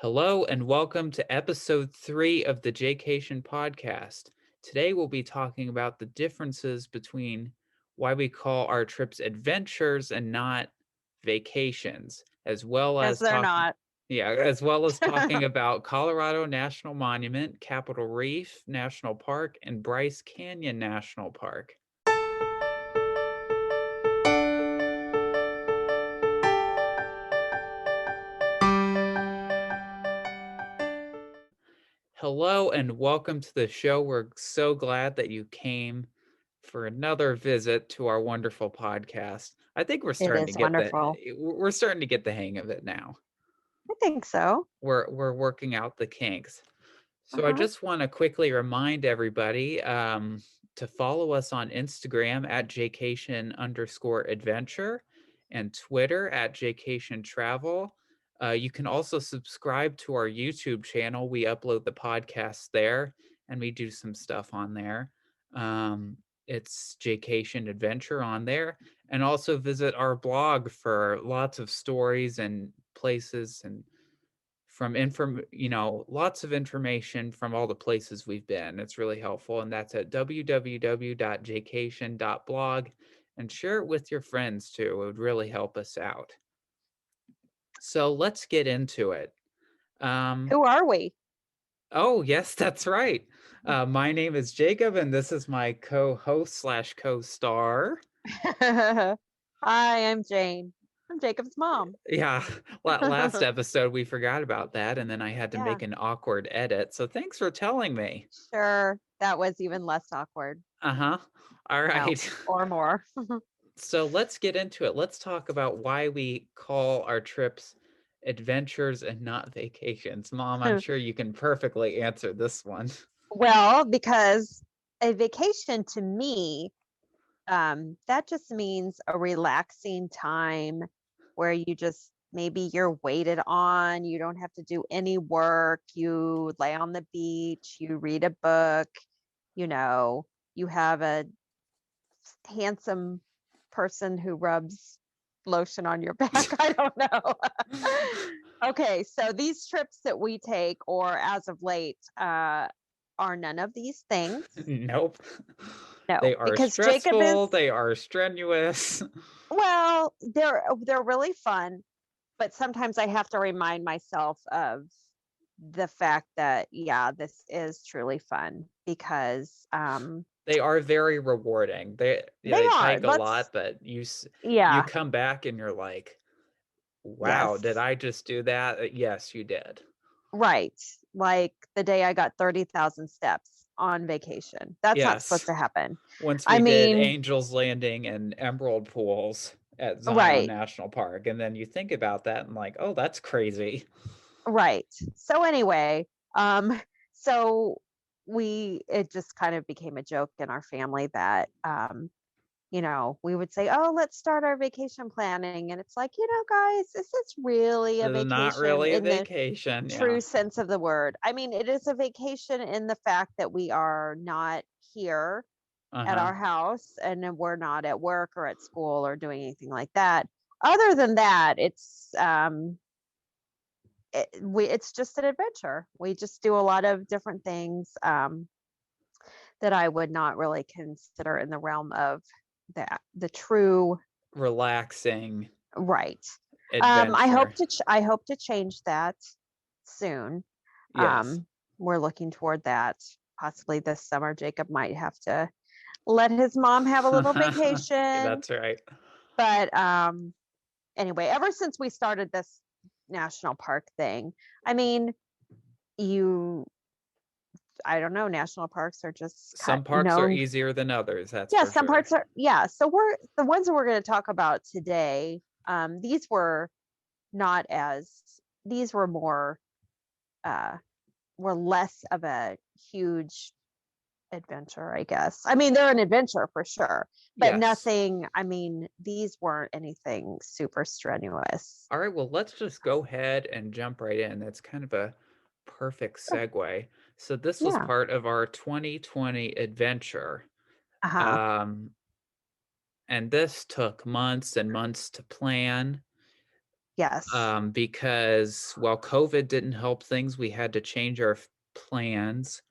Hello and welcome to episode 3 of the Jacation Podcast. Today we'll be talking about the differences between why we call our trips adventures and not vacations, as well Because as they're not. talking about Colorado National Monument, Capitol Reef National Park, and Bryce Canyon National Park. Hello and welcome to the show. We're so glad that you came for another visit to our wonderful podcast. I think we're It starting to is get wonderful. we're starting to get the hang of it now. I think so. We're working out the kinks. So I Uh-huh. just want to quickly remind everybody to follow us on Instagram at Jacation_adventure and Twitter at Jacation Travel. You can also subscribe to our YouTube channel. We upload the podcast there and we do some stuff on there. It's Jacation Adventure on there. And also visit our blog for lots of stories and places and lots of information from all the places we've been. It's really helpful, and that's at www.jacation.blog, and share it with your friends too. It would really help us out. So let's get into it. Who are we? Oh yes, that's right. My name is Jacob, and this is my co-host / co-star. Hi, I'm Jane. I'm Jacob's mom. Yeah, last episode we forgot about that, and then I had to Yeah, make an awkward edit. So thanks for telling me. sure. That was even less awkward. Uh-huh. All No, right. or more. So let's get into it. Let's talk about why we call our trips adventures and not vacations. Mom, I'm sure you can perfectly answer this one. Well, because a vacation to me, that just means a relaxing time where you just maybe you're waited on, you don't have to do any work, you lay on the beach, you read a book, you know, you have a handsome person who rubs lotion on your back. I don't know. Okay, so these trips that we take, or as of late, are none of these things. Nope. No, They are because Jacob is, stressful, they are strenuous. well, they're really fun, but sometimes I have to remind myself of the fact that yeah, this is truly fun because They are very rewarding. they They are. take a Let's lot, but you Yeah, come back and you're like, wow, did yes. I just do that? Yes, you did. Right. Like the day I got 30,000 steps on vacation. That's not supposed Yes. to happen. Once I we did mean, Angels Landing and Emerald Pools at Zion right, National Park, and then you think about that and like, oh, that's crazy. right. So anyway, um, so it just kind of became a joke in our family that we would say, "Oh, let's start our vacation planning." And it's like, guys, is this really a This is not vacation really a in the vacation. Yeah. true sense of the word? I mean, it is a vacation in the fact that we are not here at Uh-huh. our house and then we're not at work or at school or doing anything like that. Other than that, it's just an adventure. We just do a lot of different things that I would not really consider in the realm of the true Relaxing right. adventure. I hope to change that soon. Yes. We're looking toward that possibly this summer. Jacob might have to let his mom have a little vacation. That's right. But anyway, ever since we started this national park thing, I mean, you I don't know, national parks are just Some parks are known. easier than others, that's Yeah, for some sure. parts are, yeah. So we're the ones that we're going to talk about today. These were not as these were more uh were less of a huge adventure, I guess. I mean, they're an adventure for sure, but Yes. nothing, I mean, these weren't anything super strenuous. All right, well, let's just go ahead and jump right in. That's kind of a perfect Sure. segue. So this was Yeah. part of our 2020 adventure. Uh-huh. Um, and this took months and months to plan. Yes. Because while COVID didn't help things, we had to change our plans.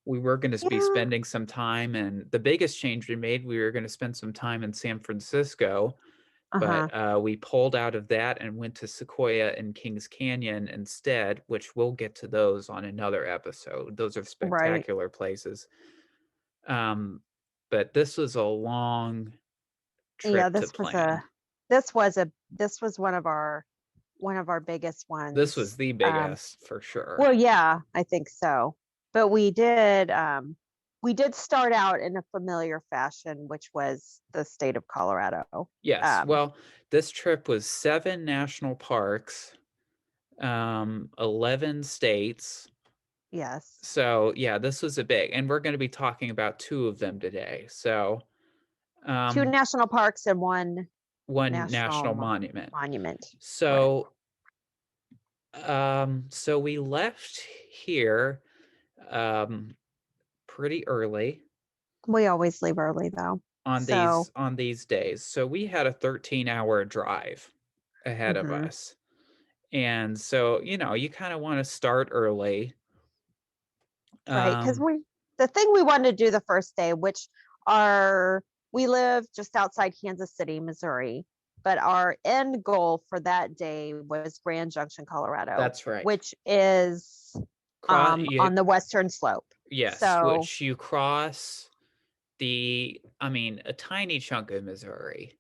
We were going to be Yeah. spending some time, and the biggest change we made, we were going to spend some time in San Francisco, but Uh-huh. we pulled out of that and went to Sequoia and Kings Canyon instead, which we'll get to those on another episode. Those are Right. spectacular places. Um, but this was a long Yeah, trip to plan. this was one of our biggest This was ones. the biggest for sure. Well, yeah, I think so. But we did start out in a familiar fashion, which was the state of Colorado. Yes. Um, Well, this trip was 7 national parks, 11 states. yes. So, yeah, this was a big, and we're going to be talking about 2 of them today. So, Two um, national parks and one one national national monument. monument. Correct. So, so we left here um pretty early We always leave early though. on So, these days. So we had a 13-hour drive ahead of mhm. us. And so, you kind of want to start early. Right, because Um, the thing we wanted to do the first day, which our we live just outside Kansas City, Missouri, but our end goal for that day was Grand Junction, Colorado, that's right. which is on the western slope. Yes, So, which you cross a tiny chunk of Missouri,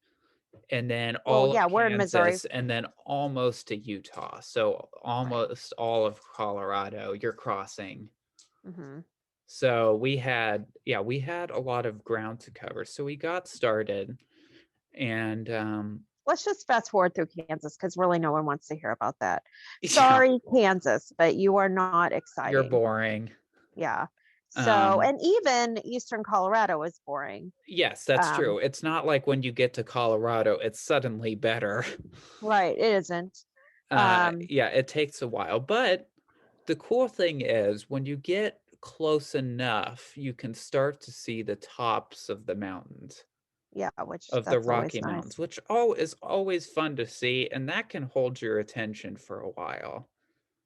and then well, all of yeah, we're in Missouri. Kansas, and then almost to Utah. So Right. almost all of Colorado you're crossing. Hmm. So we had a lot of ground to cover. So we got started, and Let's just fast forward through Kansas because really no one wants to hear about that. yeah, Sorry, Kansas, but you are not you're exciting. boring. Yeah. So, Um, and even Eastern Colorado is boring. yes, that's Um, true. It's not like when you get to Colorado, it's suddenly better. right. It isn't. Um, Yeah, it takes a while, but the cool thing is when you get close enough, you can start to see the tops of the mountains, yeah, which of the that's always Rocky Mountains, nice. which is always fun to see, and that can hold your attention for a while.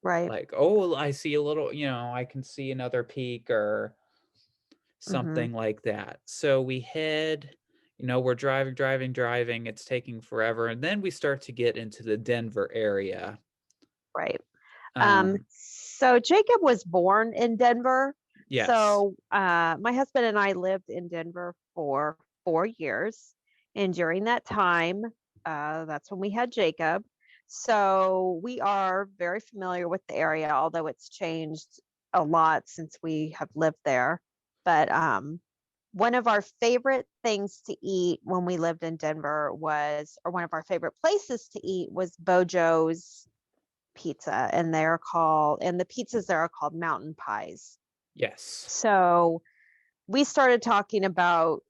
Right. Like, oh, I see a little, I can see another peak or Hmm. something like that. So we head, we're driving. It's taking forever. And then we start to get into the Denver area. Right. Um, So Jacob was born in Denver. yes. So my husband and I lived in Denver for 4 years. And during that time, that's when we had Jacob. So we are very familiar with the area, although it's changed a lot since we have lived there. But one of our favorite things to eat when we lived in Denver or one of our favorite places to eat was Bojo's pizza, and the pizzas there are called mountain pies. Yes. So we started talking about,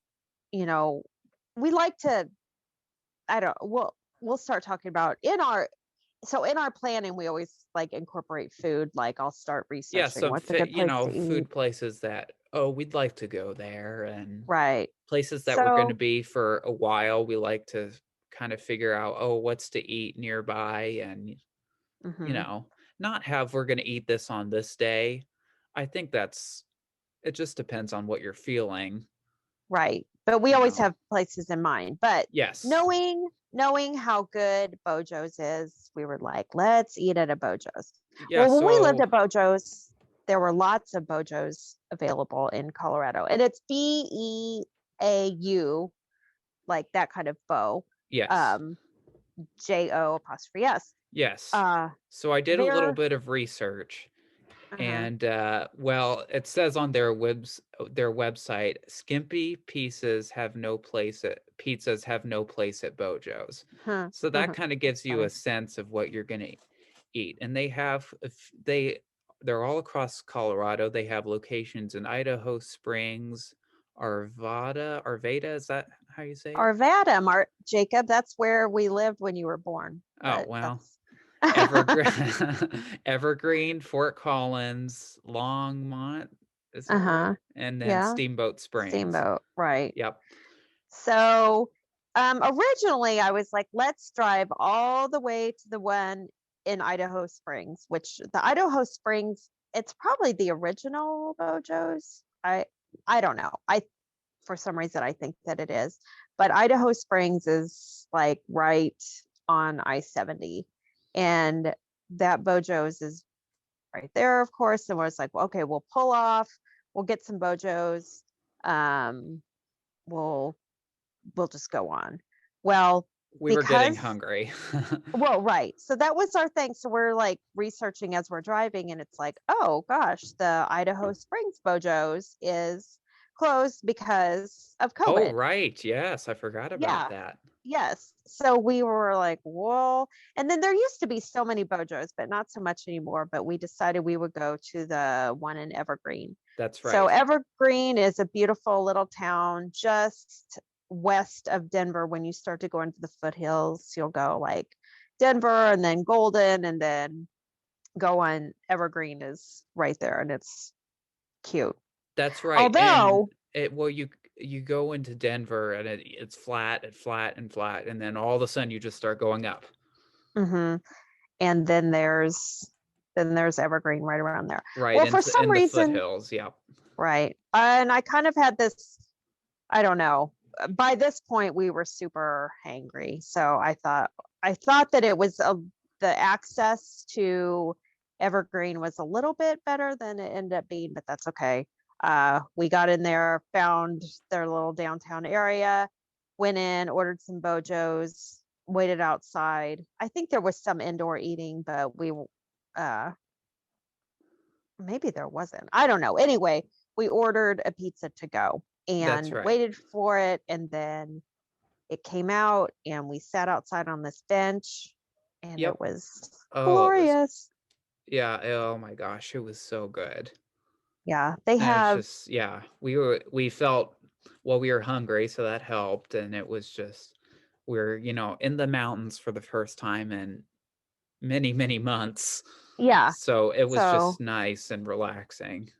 you know, we like to, I don't, we'll start talking about in our planning, we always like incorporate food. Like I'll start Yeah, researching some what's a good place to eat. food places that, oh, we'd like to go there, and Right. places that we're going to So, be for a while. We like to kind of figure out, oh, what's to eat nearby, and you mhm, know, not have we're going to eat this on this day. I think it just depends on what you're feeling, right. But we you always know. have places in mind. But Yes. knowing how good Bojo's is, we were like, let's eat at a Bojo's. Yeah, Well, when we lived so at Bojo's, there were lots of Bojo's available in Colorado, and it's Beau, like that kind of bow, yes. um, JO''S. Yes. Uh, So I did a little there, bit of research, uh-huh, and well, it says on their website, skimpy pizzas have no place at Bojo's. huh, So that kind of that's gives you a funny. sense of what you're going to eat. And they're all across Colorado. They have locations in Idaho Springs, Arvada, is that how you say it? Arvada, Jacob, that's where we lived when you were born. Oh, But well, that's Evergreen, Evergreen, Fort Collins, Longmont, is that right? uh-huh. And then Yeah, Steamboat Springs. Steamboat, right. Yep. So Originally, I was like, let's drive all the way to the one in Idaho Springs, which the Idaho Springs, it's probably the original Bojo's. I don't know. For some reason I think that it is, but Idaho Springs is like right on I-70, and that Bojo's is right there, of course. And we're like, well, okay, we'll pull off, we'll get some Bojo's, we'll just go on. Well, We were getting because hungry. well, right. So that was our thing. So we're like researching as we're driving, and it's like, oh gosh, the Idaho Springs Bojo's is closed because of Oh, COVID. right. Yes, I forgot about Yeah. that. Yes. So we were like, whoa. And then there used to be so many Bojo's, but not so much anymore. But we decided we would go to the one in Evergreen. That's So right. Evergreen is a beautiful little town just west of Denver. When you start to go into the foothills, you'll go like Denver and then Golden, and then go on. Evergreen is right there, and it's cute. That's right. And Although, you go into Denver and it's flat and flat and flat, and then all of a sudden you just start going up. mhm, and then there's Evergreen right around there. Right, Well, for some in the reason, foothills, yeah. right. And I kind of had this, I don't know. By this point, we were super hangry. So I thought that it was the access to Evergreen was a little bit better than it ended up being, but that's okay. We got in there, found their little downtown area, went in, ordered some Bojos, waited outside. I think there was some indoor eating, but uh maybe there wasn't. I don't know. Anyway, we ordered a pizza to go That's and right. waited for it, and then it came out, and we sat outside on this bench, and Yep. it was Oh, it was, glorious. yeah, oh my gosh, it was so good. Yeah, they And it's have, just, yeah, we felt, well, we were hungry, so that helped. And it was just, we're, in the mountains for the first time in many, many months. yeah. So it was So just nice and relaxing.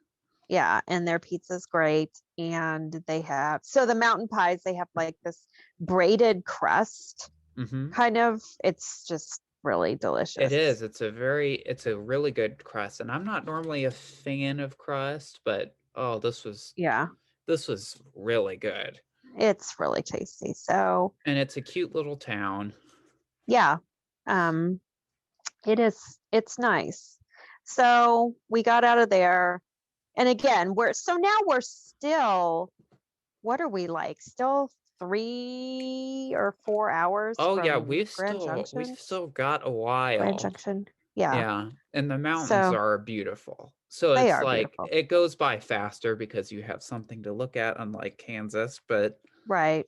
yeah, and their pizza's great. And they have, so the mountain pies, they have like this braided crust Hmm. kind of. It's just really It is. delicious. It's a really good crust. And I'm not normally a fan of crust, but oh, Yeah, this was really good. it's really tasty. So And it's a cute little town. yeah, um, it's nice. So we got out of there, and again, now we're still, what are we like? Still 3 or 4 hours Oh yeah, from Grand we've Junction? still got a Grand while. Junction. Yeah. Yeah, and the mountains So are beautiful. So they it's are like beautiful. it goes by faster because you have something to look at, unlike Kansas. But Right.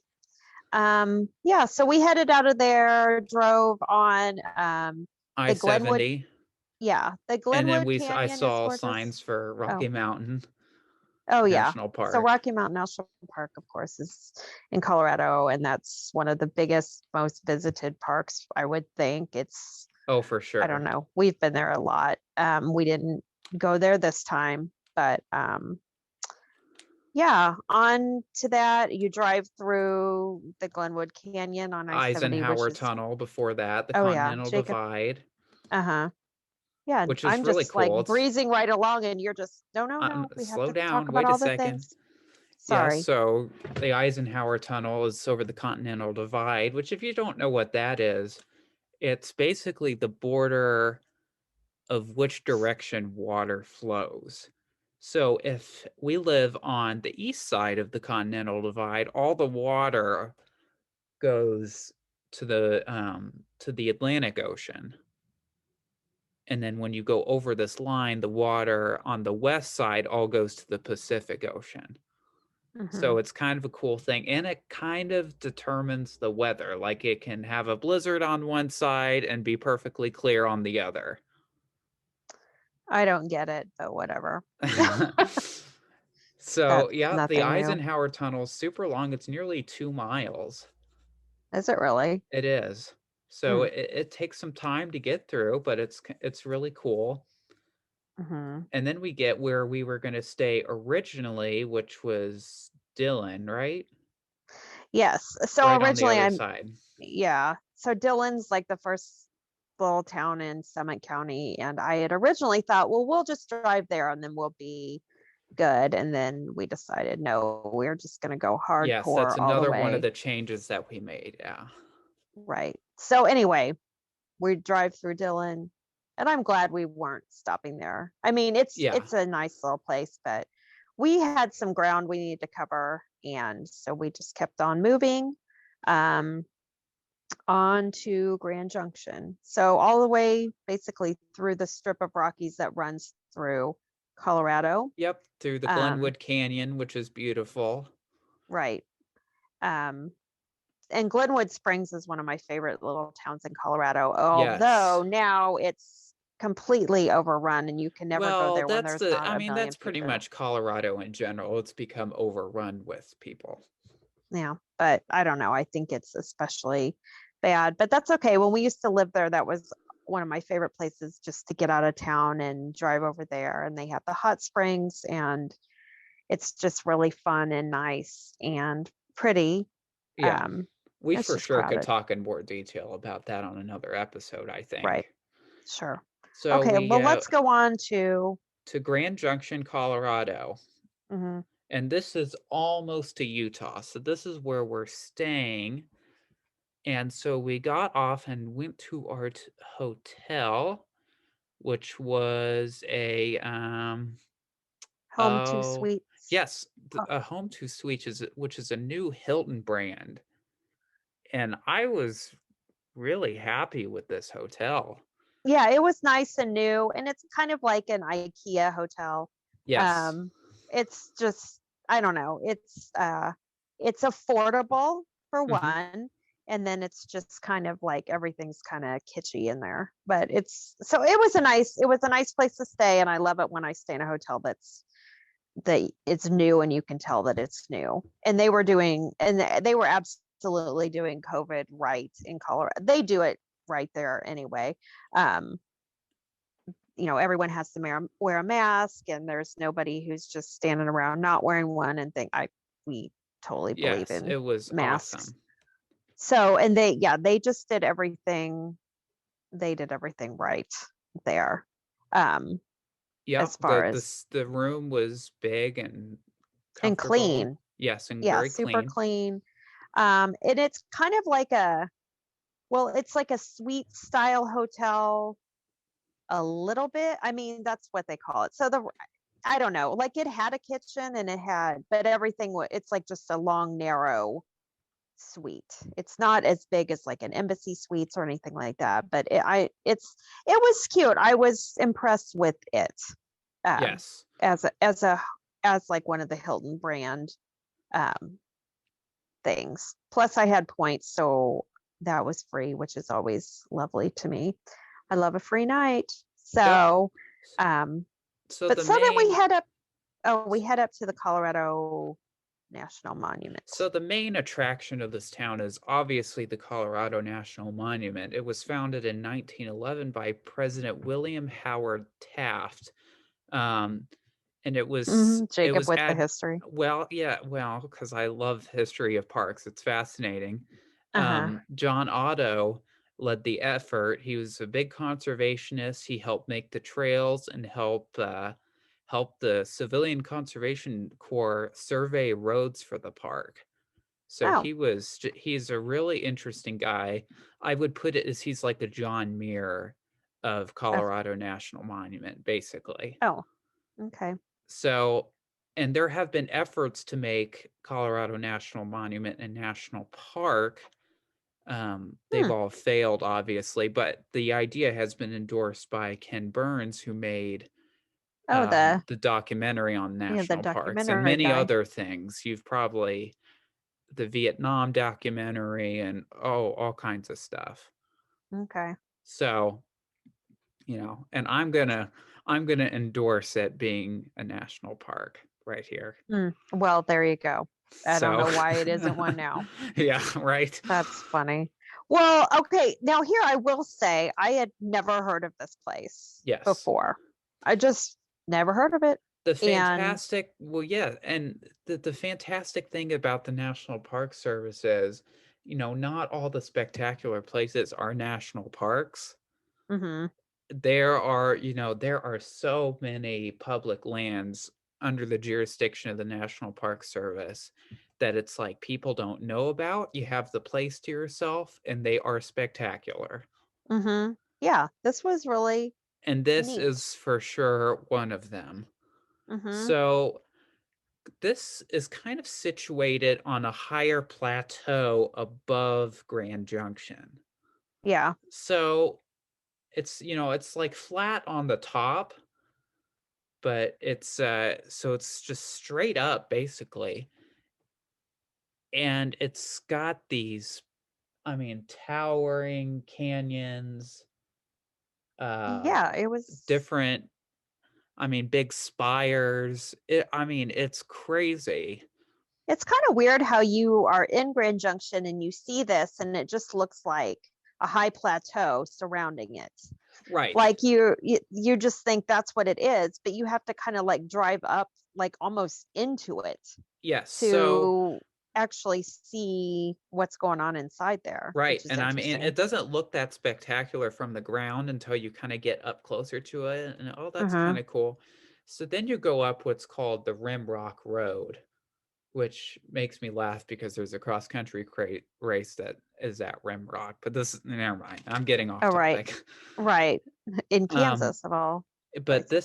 Yeah, so we headed out of there, drove on the Glenwood, I-70, yeah, the and then Glenwood I Canyon is saw gorgeous. signs for Oh, Rocky Mountain oh yeah. National So Park. Rocky Mountain National Park, of course, is in Colorado, and that's one of the biggest, most visited parks, I would think. Oh, for I don't sure. know. We've been there a lot. We didn't go there this time, but yeah, on to that. You drive through the Glenwood Canyon on I-70, which Eisenhower is, Tunnel before that, the oh yeah, Continental Jacob. Divide, Uh-huh. Yeah, which is I'm really just like cool. It's breezing right along, and you're just, no, no, no. We have slow to talk down, about wait a all the second. things. Yeah, Sorry. so the Eisenhower Tunnel is over the Continental Divide, which, if you don't know what that is, it's basically the border of which direction water flows. So if we live on the east side of the Continental Divide, all the water goes to the Atlantic Ocean. And then when you go over this line, the water on the west side all goes to the Pacific Ocean. Hmm. So it's kind of a cool thing. And it kind of determines the weather. Like it can have a blizzard on one side and be perfectly clear on the other. I don't get it, but whatever. So, That's yeah, the nothing new. Eisenhower Tunnel is super long. It's nearly 2 miles. Is it really? It is. So Mm. it takes some time to get through, but it's really cool. Hmm. And then we get where we were going to stay originally, which was Dillon, right? Yes. So right on the originally other side. yeah. So Dillon's like the first little town in Summit County. And I had originally thought, well, we'll just drive there and then we'll be good. And then we decided, no, we're just going to go Yes, that's hardcore all the another one of way. the changes that we made. Yeah. Right. So anyway, we drive through Dillon and I'm glad we weren't stopping there. I mean, Yeah. it's a nice little place, but we had some ground we needed to cover. And so we just kept on moving. On to Grand Junction. So all the way basically through the strip of Rockies that runs through Colorado. Yep. Through the Um, Glenwood Canyon, which is beautiful. right. Um, and Glenwood Springs is one of my favorite little towns in Colorado, Yes. although now it's completely overrun and you can never go Well, there when there's not I a mean, million that's pretty people. much Colorado in general. It's become overrun with people. Yeah, but I don't know. I think it's especially bad, but that's okay. When we used to live there, that was one of my favorite places just to get out of town and drive over there. And they have the hot springs, and it's just really fun and nice and pretty. Yeah. Um, We it's for just sure could crowded. talk in more detail about that on another episode, I Right. think. Sure. So Okay. we Well, let's go on to Grand Junction, Colorado. mhm, And this is almost to Utah. So this is where we're staying. And so we got off and went to our hotel, which was a Home to oh Sweets. yes, Oh, a Home to Suites is which is a new Hilton brand, and I was really happy with this hotel. yeah, it was nice and new, and it's kind of like an IKEA hotel. Yes. Um, it's just, I don't know, it's affordable for Hmm. one, and then it's just kind of like everything's kind of kitschy in there. But it was a nice place to stay, and I love it when I stay in a hotel that it's new and you can tell that it's new. And they were absolutely doing COVID right in Colorado. They do it right there anyway. Um, everyone has to wear a mask, and there's nobody who's just standing around not wearing one. And we totally believe Yes, in it was masks. awesome. So, and they just did everything. They did everything right there. Um, Yep, as far as the room was big and and comfortable. clean. Yes, and Yeah, very super clean. clean. And it's kind of like it's like a suite style hotel a little bit. I mean, that's what they call it. So I don't know, like it had a kitchen and but it's like just a long, narrow suite. It's not as big as like an Embassy Suites or anything like that, but it was cute. I was impressed with it. Um, Yes. as like one of the Hilton brand um things. Plus I had points, so that was free, which is always lovely to me. I love a free night. Yep. So, um, So but the so then main we head up to the Colorado National Monument. So the main attraction of this town is obviously the Colorado National Monument. It was founded in 1911 by President William Howard Taft. Um, and it Jacob was with the ad history. well, yeah, well, because I love history of parks. It's fascinating. Uh-huh. John Otto led the effort. He was a big conservationist. He helped make the trails and help the Civilian Conservation Corps survey roads for the park. So Oh, he's a really interesting guy. I would put it as he's like the John Muir of of Colorado National Monument, basically. oh, okay. So, and there have been efforts to make Colorado National Monument a national park. They've Hmm. all failed, obviously, but the idea has been endorsed by Ken Burns, who made Oh, the documentary on the national parks and documentary many guy. other things. You've probably the Vietnam documentary and all kinds of stuff. Okay. So, and I'm gonna endorse it being a national park right here. Well, there you go. I don't So, know why it isn't one now. yeah, right. That's funny. Well, okay. Now, here I will say I had never heard of this place Yes. before. I just never heard of it. The And fantastic, well, yeah, and the fantastic thing about the National Park Service is, not all the spectacular places are national parks. mhm, There are so many public lands under the jurisdiction of the National Park Service that it's like people don't know about. You have the place to yourself, and they are spectacular. mhm. Yeah, this was really And this neat. is for sure one of them. Mhm. So this is kind of situated on a higher plateau above Grand Junction. Yeah. So it's like flat on the top, but it's just straight up basically. And it's got these, towering canyons, uh Yeah, it was different, big spires. It's crazy. it's kind of weird how you are in Grand Junction and you see this and it just looks like a high plateau surrounding it. Right. Like you just think that's what it is, but you have to kind of like drive up like almost into it Yes. So to actually see what's going on inside there, right, which is and interesting. it doesn't look that spectacular from the ground until you kind of get up closer to it, and oh, that's kind Mhm. of cool. So then you go up what's called the Rimrock Road, which makes me laugh because there's a cross country race that is at Rimrock. But never mind. I'm getting off Oh, right. topic. Right. In Um, Kansas of all but places.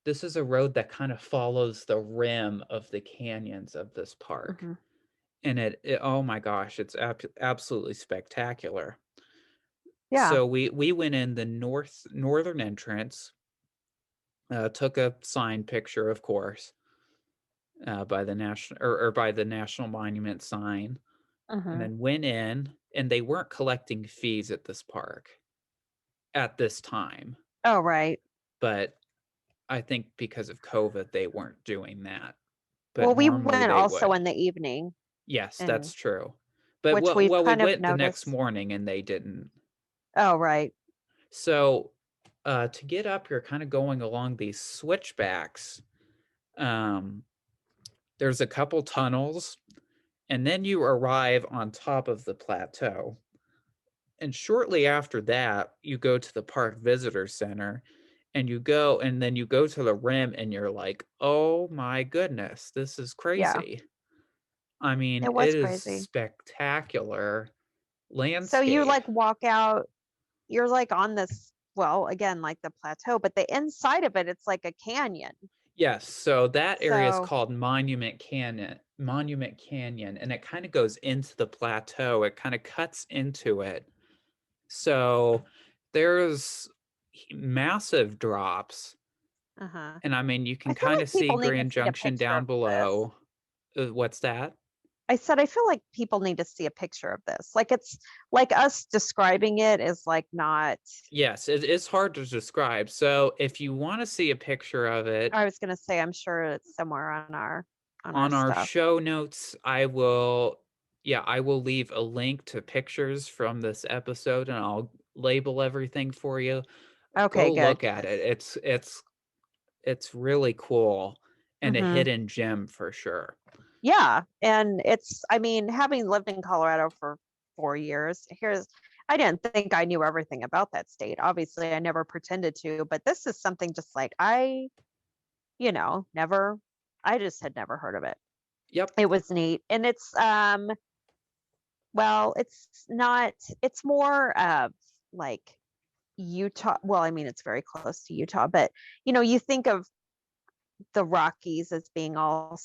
this is a road that kind of follows the rim of the canyons of this park. Hmm. And oh my gosh, it's absolutely spectacular. Yeah. So we went in the northern entrance, took a signed picture, of course, by the national or by the national monument sign, and Hmm. then went in. And they weren't collecting fees at this park at this time, Oh, right. but I think because of COVID, they weren't doing that. But Well, we normally went they also would. in the evening, Yes, that's and true. But which we've we kind of went the next noticed. morning and they didn't. Oh, right. So to get up, you're kind of going along these switchbacks. Um, there's a couple tunnels, and then you arrive on top of the plateau. And shortly after that, you go to the park visitor center, and then you go to the rim, and you're like, oh my goodness, this is Yeah, crazy. it was It is crazy. spectacular So you landscape. like walk out, you're like on this, well, again, like the plateau, but the inside of it, it's like a canyon. Yes, so that area is So called Monument Canyon, and it kind of goes into the plateau. It kind of cuts into it. So there's massive drops. uh-huh. And you I can feel kind like of see people need to Grand see a Junction picture down of this. below. What's that? I said, I feel like people need to see a picture of this. Like it's like us describing it is like not, Yes, it is hard to describe. So if you want to see a picture of it, I was gonna say I'm sure it's somewhere on our on our stuff. show notes, I will leave a link to pictures from this episode, and I'll label everything for you. Okay, Go good. look at it. It's really cool and a Hmm. hidden gem for sure. Yeah, and it's, I mean, having lived in Colorado for 4 years, I didn't think I knew everything about that state. Obviously, I never pretended to, but this is something just like never, I just had never heard of it. Yep. It was neat. And well, it's not, it's more of like Utah. Well, I mean, it's very close to Utah, but you think of the Rockies as being all,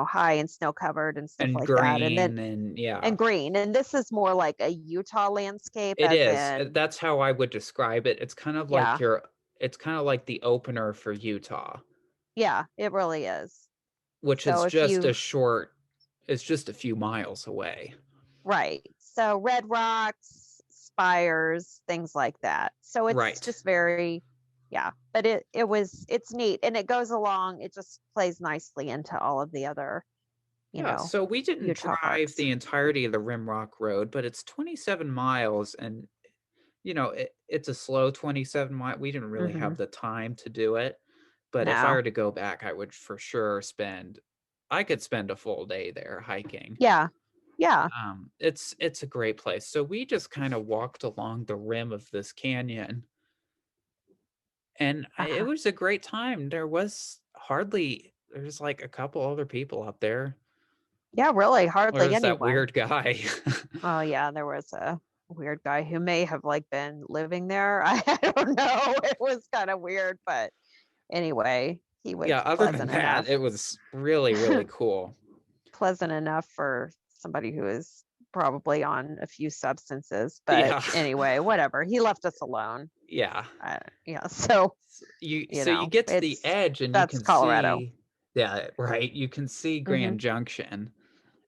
high and snow covered and stuff And like that. And then green, and yeah. and green. And this is more like a Utah landscape, It as is. in, That's how I would describe it. yeah, It's kind of like the opener for Utah, yeah, it really is. which So is if just you, a short it's just a few miles away. right. So red rocks, spires, things like that. So it's Right. just very, yeah, but it's neat and it goes along, it just plays nicely into all of the other, Yeah, so we didn't Utah drive parks. the entirety of the Rimrock Road, but it's 27 miles, and it's a slow 27 mile. We didn't really Mm-hmm. have the time to do it. But if I No. were to go back, I would for sure I could spend a full day there hiking. Yeah. Yeah. It's a great place. So we just kind of walked along the rim of this canyon, and it Uh-huh. was a great time. There's like a couple other people up there. Yeah, really, hardly There's that anyone. weird guy. Oh yeah, there was a weird guy who may have like been living there. I don't know. It was kind of weird, but anyway, he Yeah, was other than pleasant that, enough. it was really, really cool. Pleasant enough for somebody who is probably on a few substances. But Yeah. anyway, whatever. He left us alone. Yeah. Yeah, so You get to the edge and you that's can Colorado. see, yeah, right. You can see Mm-hmm. Grand Junction,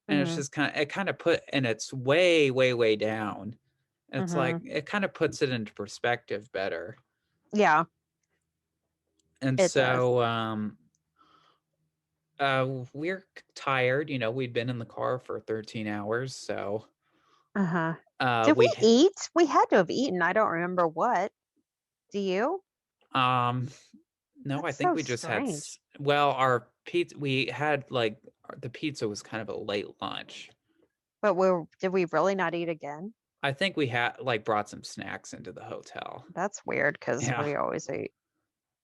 and it's Mm-hmm. just and it's way, way, way down. It's Mm-hmm. like it kind of puts it into perspective better. Yeah, And it does. so we're tired, we'd been in the car for 13 hours, so Uh-huh. Did we we eat? We had to have eaten. I don't remember what. Do you? um no, I That's think so we just had strange. well, our pizza we had like the pizza was kind of a late lunch. But did we really not eat again? I think we had like brought some snacks into the hotel. That's weird because Yeah. we always eat.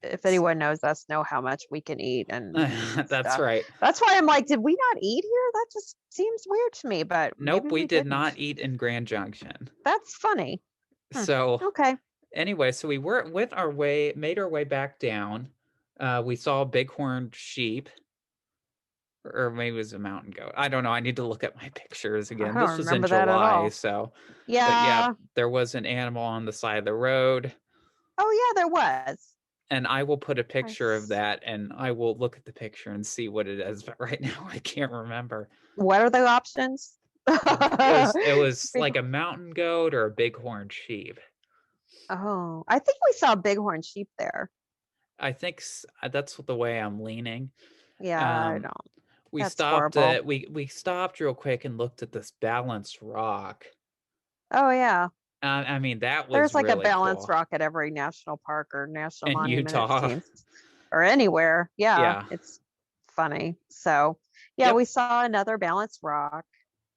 If anyone knows us, know how much we can eat and That's stuff. right. That's why I'm like, did we not eat here? That just seems weird to me, but maybe Nope, we we did didn't. not eat in Grand Junction. That's funny. So Okay. anyway, so we made our way back down. We saw bighorn sheep, or maybe it was a mountain goat. I don't know. I need to look at my pictures I again. don't This was in remember that at July, all. so but yeah, Yeah. there was an animal on the side of the road, Oh, yeah, there was. and I will put a I picture of s- that, and I will look at the picture and see what it is. But right now, I can't remember. What are the options? It was like Big- a mountain goat or a bighorn sheep. Oh, I think we saw bighorn sheep there. I think that's the way I'm leaning. Yeah, I Um, don't. we That's stopped horrible. we stopped real quick and looked at this balanced rock. Oh, yeah. I mean, that was There's like a really balanced cool. rock at every national park or national In monument, it Utah. seems, or anywhere. Yeah, Yeah. it's funny. So, yeah, Yep. we saw another balanced rock,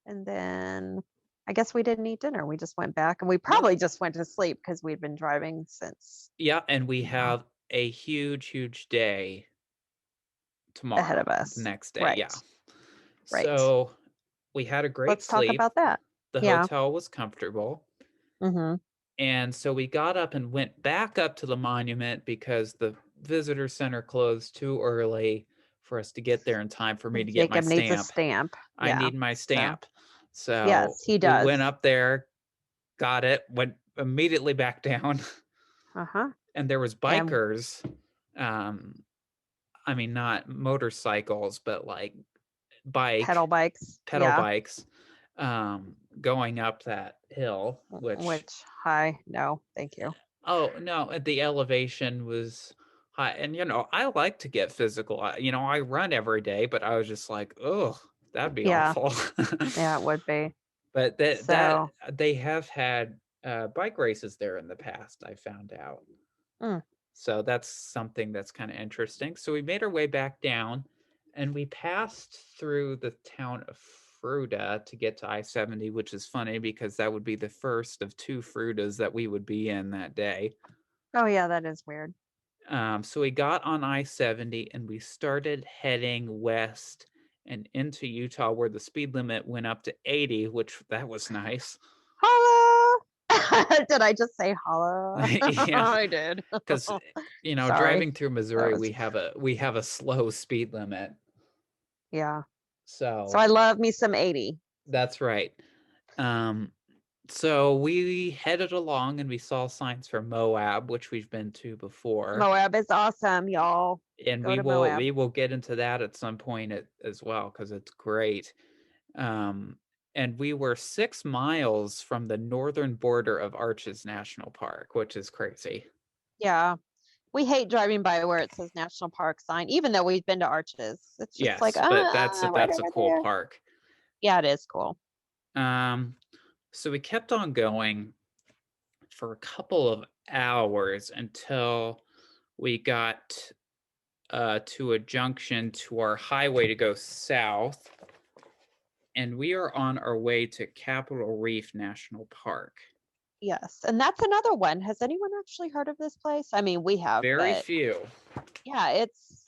and then I guess we didn't eat dinner. We just went back, and we Nope. probably just went to sleep because we'd been driving since. Yeah, and we You know, have a huge, huge day ahead tomorrow, of the us. next day. Right. Yeah. Right. So we had a great Let's talk sleep. about that. The Yeah. hotel was comfortable. Mm-hmm. And so we got up and went back up to the monument because the visitor center closed too early for us to get there in time for me to get my Jacob needs a stamp. stamp. I Yeah. need my So, stamp. So yes, he we does. went up there, got it, went immediately back down. Uh-huh. And there was And bikers. I mean, not motorcycles, but like pedal bikes. pedal Yeah. bikes, going up that hill, which Hi, no, thank you. oh no, the elevation was high, and I like to get physical. I run every day, but I was just like, oh, that'd be Yeah, awful. yeah, it would be. But that So, they have had bike races there in the past, I found out. mm, So that's something that's kind of interesting. So we made our way back down, and we passed through the town of Fruta to get to I-70, which is funny because that would be the first of two Frutas that we would be in that day. oh yeah, that is weird. So we got on I-70 and we started heading west and into Utah, where the speed limit went up to 80, which that was nice. Holla! Did I just say holla? Yeah, I did. because Sorry. driving through Missouri, was- we have a slow speed limit. Yeah. So So I love me some 80. that's right. So we headed along and we saw signs for Moab, which we've been to before. Moab is awesome, y'all. And Go we to will Moab. we will get into that at some point as well, because it's great. And we were 6 miles from the northern border of Arches National Park, which is crazy. Yeah. We hate driving by where it says National Park sign, even though we've been to Arches. It's just like, Yes, but that's right a over cool there. park. Yeah, it is cool. So we kept on going. for a couple of hours until we got to a junction to our highway to go south. And we are on our way to Capitol Reef National Park. Yes. And that's another one. Has anyone actually heard of this place? I mean, we have, Very but few. yeah, it's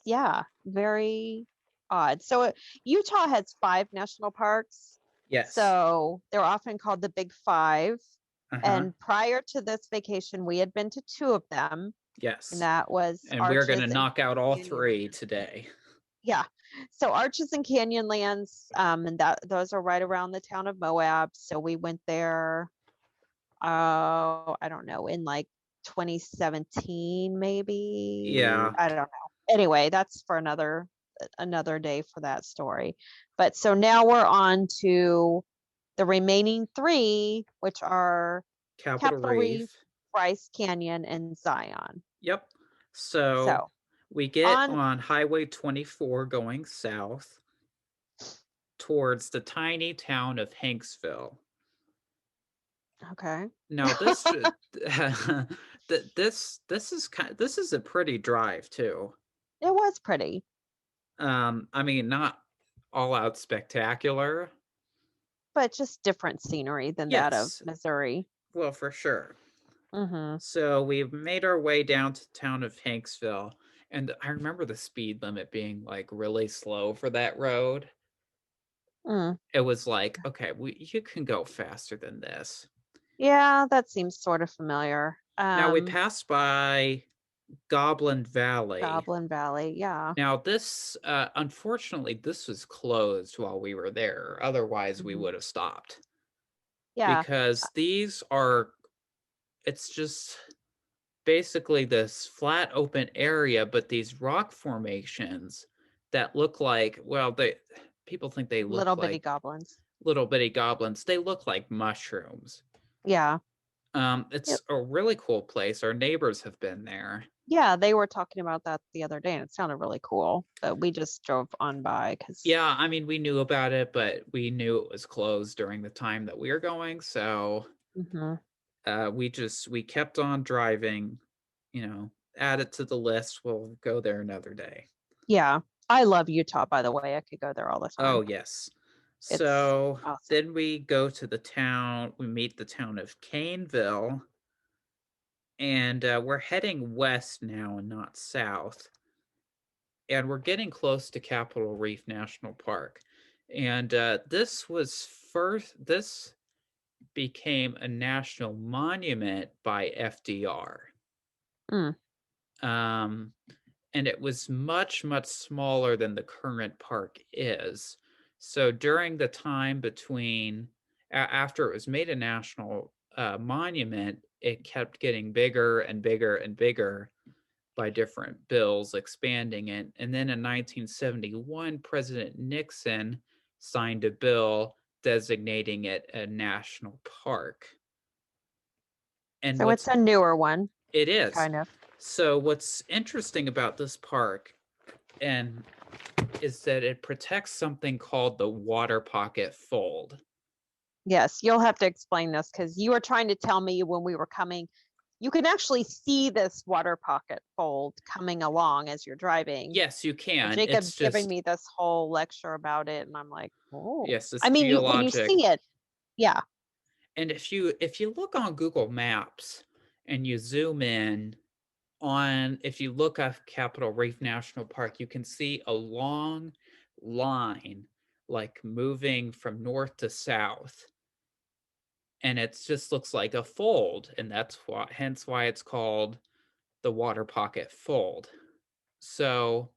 very odd. So Utah has 5 national parks. Yes. So they're often called the Big Five. And prior to this vacation, we had been to 2 of them. yes. And that was and we're going to knock out all 3 today. Yeah. So Arches and Canyonlands, and those are right around the town of Moab. So we went there, I don't know, in like 2017, maybe. Yeah. I don't know. Anyway, that's for another day for that story. But so now we're on to the remaining 3, which are Capitol Reef, Bryce Canyon, and Zion. Yep. So we get on Highway 24 going south towards the tiny town of Hanksville. Okay. Now this this is a pretty drive too. It was pretty. I mean, not all out spectacular, but just different scenery than that of Missouri. Well, for sure. Mm-hmm. So we've made our way down to the town of Hanksville, and I remember the speed limit being like really slow for that road. It was like, okay, you can go faster than this. Yeah, that seems sort of familiar. Now we passed by Goblin Valley. Yeah. Now this, unfortunately, this was closed while we were there. Otherwise, we would have stopped. Yeah. Because it's just basically this flat open area, but these rock formations that look like, well, people think they look little like bitty goblins. Little bitty goblins. They look like mushrooms. Yeah. It's a really cool place. Our neighbors have been there. Yeah, they were talking about that the other day, and it sounded really cool. But we just drove on by because. Yeah, I mean, we knew about it, but we knew it was closed during the time that we were going. So we kept on driving. Add it to the list. We'll go there another day. Yeah, I love Utah. By the way, I could go there all the time. Oh yes. So awesome. Then we go to the town. We meet the town of Caneville. And we're heading west now and not south. And we're getting close to Capitol Reef National Park. And this became a national monument by FDR. And it was much, much smaller than the current park is. So during the time between, after it was made a national monument, it kept getting bigger and bigger and bigger by different bills expanding it. And then in 1971, President Nixon signed a bill designating it a national park. And so it's a newer one. It is. Kind of. So what's interesting about this park is that it protects something called the water pocket fold. Yes, you'll have to explain this because you were trying to tell me when we were coming, you can actually see this water pocket fold coming along as you're driving. Yes, you can. And Jacob's giving me this whole lecture about it, and I'm like, oh. Yes, it's when geologic. You see it, yeah. And if you look on Google Maps and you zoom in if you look up Capitol Reef National Park, you can see a long line like moving from north to south. And it just looks like a fold, and hence why it's called the water pocket fold. So,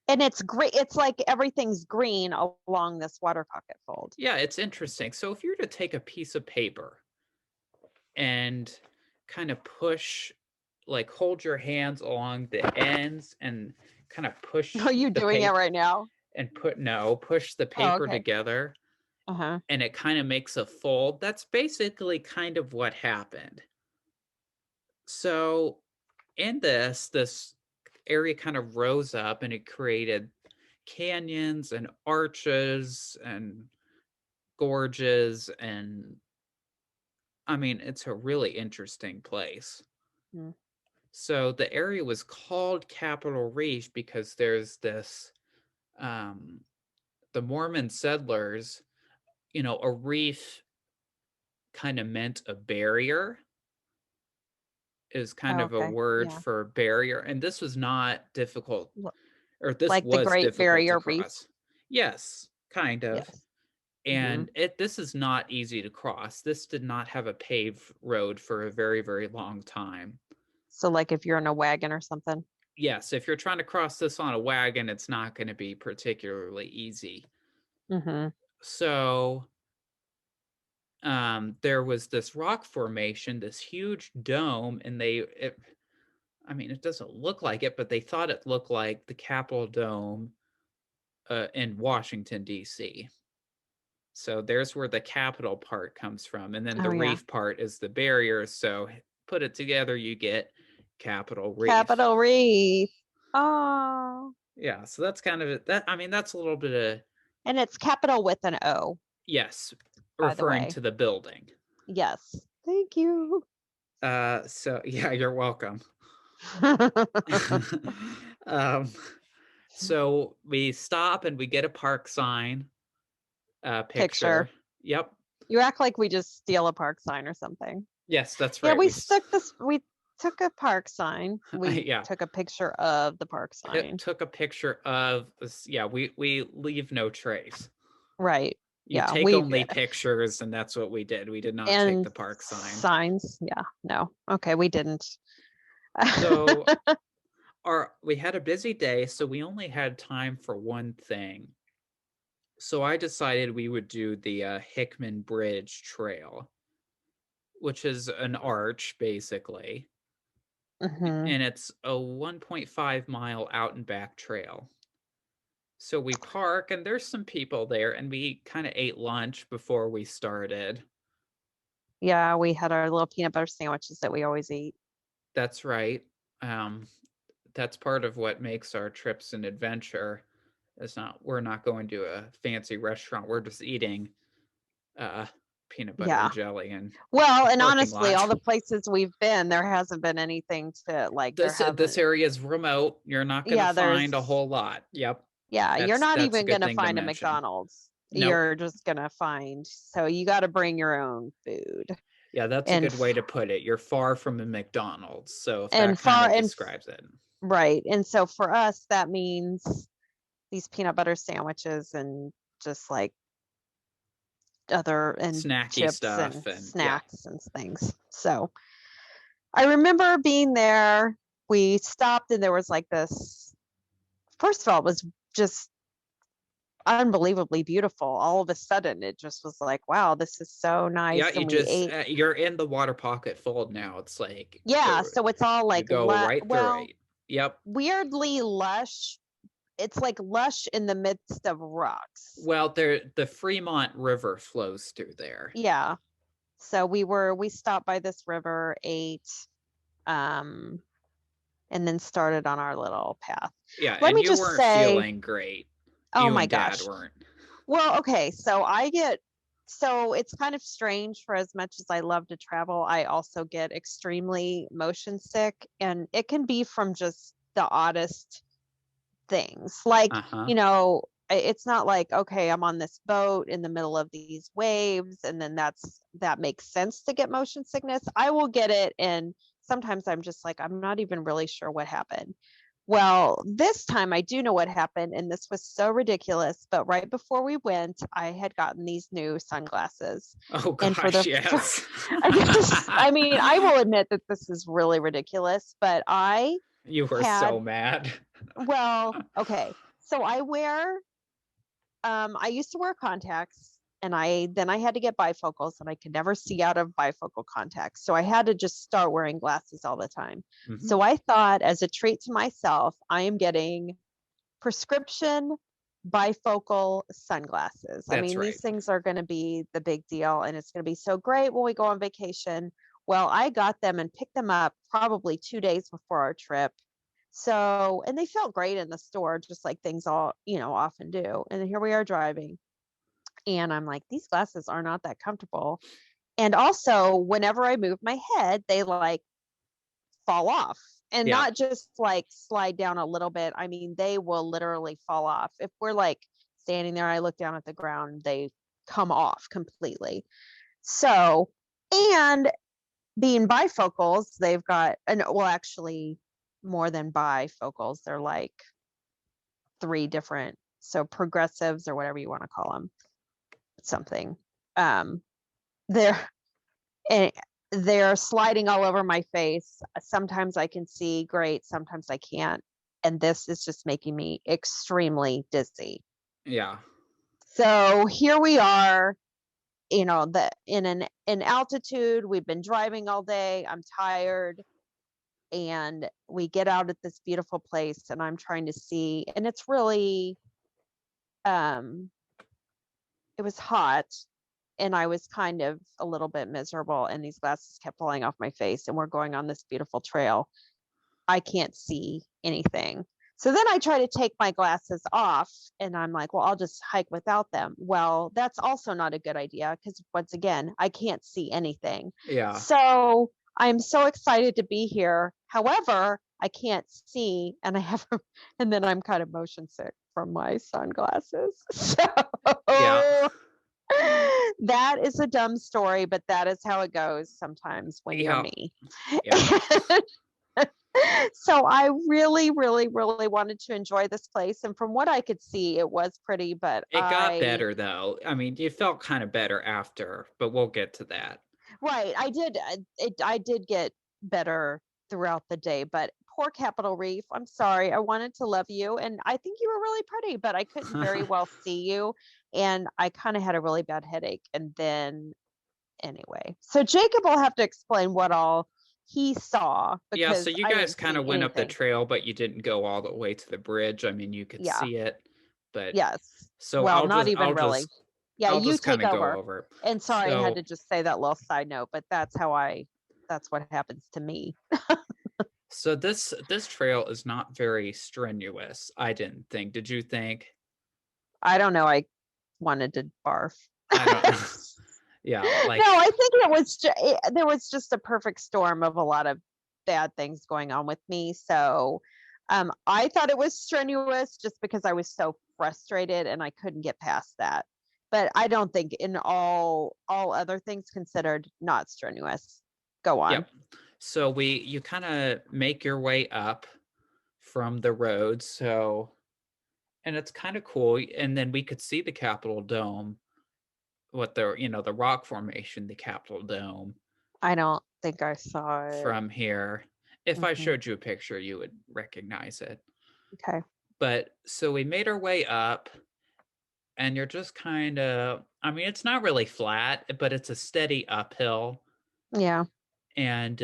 and it's great. It's like everything's green along this water pocket fold. Yeah, it's interesting. So if you were to take a piece of paper and kind of hold your hands along the ends and kind of push. Are you doing it right now? And push the paper together. And it kind of makes a fold. That's basically kind of what happened. So in this area kind of rose up and it created canyons and arches and gorges and I mean, it's a really interesting place. Mm. So the area was called Capitol Reef because there's this, um, the Mormon settlers, a reef kind of meant a barrier, is kind Oh, of a okay. word Yeah. for barrier. And this was not difficult, L- or this Like the was Great difficult to Barrier Reef. cross. Yes, kind of. Yes. Hmm. And this is not easy to cross. This did not have a paved road for a very, very long time. So like if you're in a wagon or something. Yes, if you're trying to cross this on a wagon, it's not going to be particularly easy. Hmm. So there was this rock formation, this huge dome, and I mean, it doesn't look like it, but they thought it looked like the Capitol Dome in Washington, D.C. So there's where the Capitol part comes from. And then the Oh yeah. reef part is the barrier. So put it together, you get Capitol Reef. Capitol Reef. Oh. Yeah, so that's kind of that. I mean, that's a little bit of, And it's capital with an O, yes, by the referring way. to the building. Yes. Thank you. So yeah, you're welcome. um, so we stop and we get a park sign picture. Picture. Yep. You act like we just steal a park sign or something. Yes, that's Yeah, right. we took a park sign. We Yeah. took a picture of the park sign. Took a picture of this. Yeah, we leave no trace. Right. You Yeah, take we only pictures, and that's what we did. We did not take and the park sign. signs. Yeah, no. Okay, we didn't. So we had a busy day, so we only had time for one thing. So I decided we would do the Hickman Bridge Trail, which is an arch basically, Mhm. and it's a 1.5-mile out and back trail. So we park, and there's some people there, and we kind of ate lunch before we started. Yeah, we had our little peanut butter sandwiches that we always eat. That's right. Um, that's part of what makes our trips an adventure. We're not going to a fancy restaurant. We're just eating uh, peanut butter Yeah. and jelly and Well, a and parking honestly, lot. all the places we've been, there hasn't been anything to like. There This haven't. area is remote. You're not going to Yeah, find a there's. whole lot. Yep, Yeah, you're not that's a even good gonna thing to find a mention. McDonald's. Nope. You're just gonna find. So you got to bring your own food. Yeah, that's a And good way to put it. You're far from a McDonald's, so if and that kind far of and describes it. right. And so for us, that means these peanut butter sandwiches and just like other and Snacky chips stuff and and yeah. snacks and things. So I remember being there. We stopped and there was like this. First of all, it was just unbelievably beautiful. All of a sudden, it just was like, wow, this is so nice. Yeah, you And we just ate. you're in the water pocket fold now. It's like Yeah, so it's all you like go right through well, it. Yep. weirdly lush. It's like lush in the midst of rocks. Well, the Fremont River flows through there. Yeah. So we stopped by this river, ate, um, and then started on our little path. Yeah, Let and me you just weren't say, feeling great. oh You my and Dad gosh. weren't. Well, okay, so it's kind of strange for as much as I love to travel, I also get extremely motion sick, and it can be from just the oddest things. Like, Uh-huh. it's not like, okay, I'm on this boat in the middle of these waves, and then that makes sense to get motion sickness. I will get it, and sometimes I'm just like, I'm not even really sure what happened. Well, this time I do know what happened, and this was so ridiculous. But right before we went, I had gotten these new sunglasses. Oh And for gosh, the yes. I mean, I will admit that this is really ridiculous, but You were so mad. well, okay. So I used to wear contacts, and then I had to get bifocals, and I could never see out of bifocal contacts. So I had to just start wearing glasses all the time. Mhm. So I thought, as a treat to myself, I am getting prescription bifocal sunglasses. I That's mean, right. these things are going to be the big deal, and it's going to be so great when we go on vacation. Well, I got them and picked them up probably 2 days before our trip. So, and they felt great in the store, just like things all, often do. And here we are driving. And I'm like, these glasses are not that comfortable. And also, whenever I move my head, they like fall off, and Yeah. not just like slide down a little bit. I mean, they will literally fall off. If we're like standing there, I look down at the ground, they come off completely. So, and being bifocals, they've got, and well, actually, more than bifocals, they're like 3 different, so progressives or whatever you want to call them, something. They're and they're sliding all over my face. Sometimes I can see great, sometimes I can't. And this is just making me extremely dizzy. Yeah. So here we are, in altitude, we've been driving all day. I'm tired. And we get out at this beautiful place, and I'm trying to see, and it's really um it was hot, and I was kind of a little bit miserable, and these glasses kept falling off my face, and we're going on this beautiful trail. I can't see anything. So then I try to take my glasses off, and I'm like, well, I'll just hike without them. Well, that's also not a good idea, because once again, I can't see anything. Yeah. So I'm so excited to be here. However, I can't see, and and then I'm kind of motion sick from my sunglasses. So Yeah. that is a dumb story, but that is how it goes sometimes when you're Yeah. me. Yeah. So I really, really, really wanted to enjoy this place. And from what I could see, it was pretty, but It got better though. I mean, you felt kind of better after, but we'll get to that. right, I did get better throughout the day, but poor Capitol Reef, I'm sorry. I wanted to love you, and I think you were really pretty, but I couldn't very well see you, and I kind of had a really bad headache. And then anyway, so Jacob will have to explain what all he saw, Yeah, so because you I guys didn't kind see of went up the anything. trail, but you didn't go all the way to the bridge. I mean, you could Yeah. see it, but Yes. so Well, I'll not just even I'll really. just Yeah, I'll you just kind take of go over. over. And sorry, I had to So just say that little side note, but that's that's what happens to me. so this trail is not very strenuous, I didn't think. Did you think? I don't know. I wanted to barf. I don't know. Yeah, No, I think there was just a perfect storm of a lot of bad things going on with me. So I thought it was strenuous just because I was so frustrated and I couldn't get past that. But I don't think, in all other things considered, not strenuous. Go on. yep. So you kind of make your way up from the road, so and it's kind of cool. And then we could see the Capitol Dome, what the rock formation, the Capitol Dome I don't think I saw it. from here. If I Mhm. showed you a picture, you would recognize it. Okay. But so we made our way up, and you're just kind of, I mean, it's not really flat, but it's a steady uphill. Yeah. And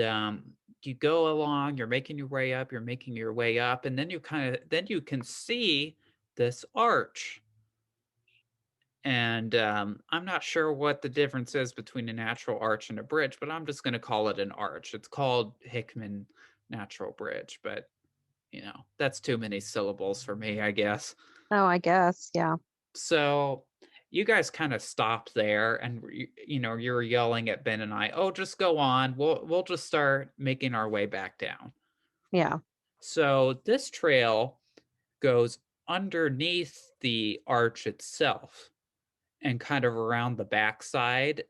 you go along, you're making your way up, you're making your way up, and then you can see this arch. And I'm not sure what the difference is between a natural arch and a bridge, but I'm just going to call it an arch. It's called Hickman Natural Bridge, but that's too many syllables for me, I guess. Oh, I guess. Yeah. So you guys kind of stopped there, and you're yelling at Ben and I, "Oh, just go on. We'll just start making our way back down." Yeah. So this trail goes underneath the arch itself and kind of around the backside.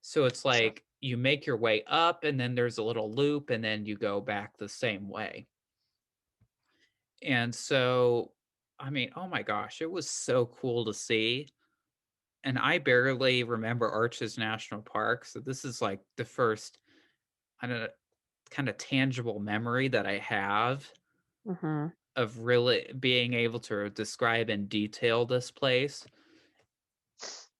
So it's like you make your way up, and then there's a little loop, and then you go back the same way. And so, I mean, oh my gosh, it was so cool to see. And I barely remember Arches National Park. So this is like the first, I don't know, kind of tangible memory that I have Hmm. of really being able to describe in detail this place.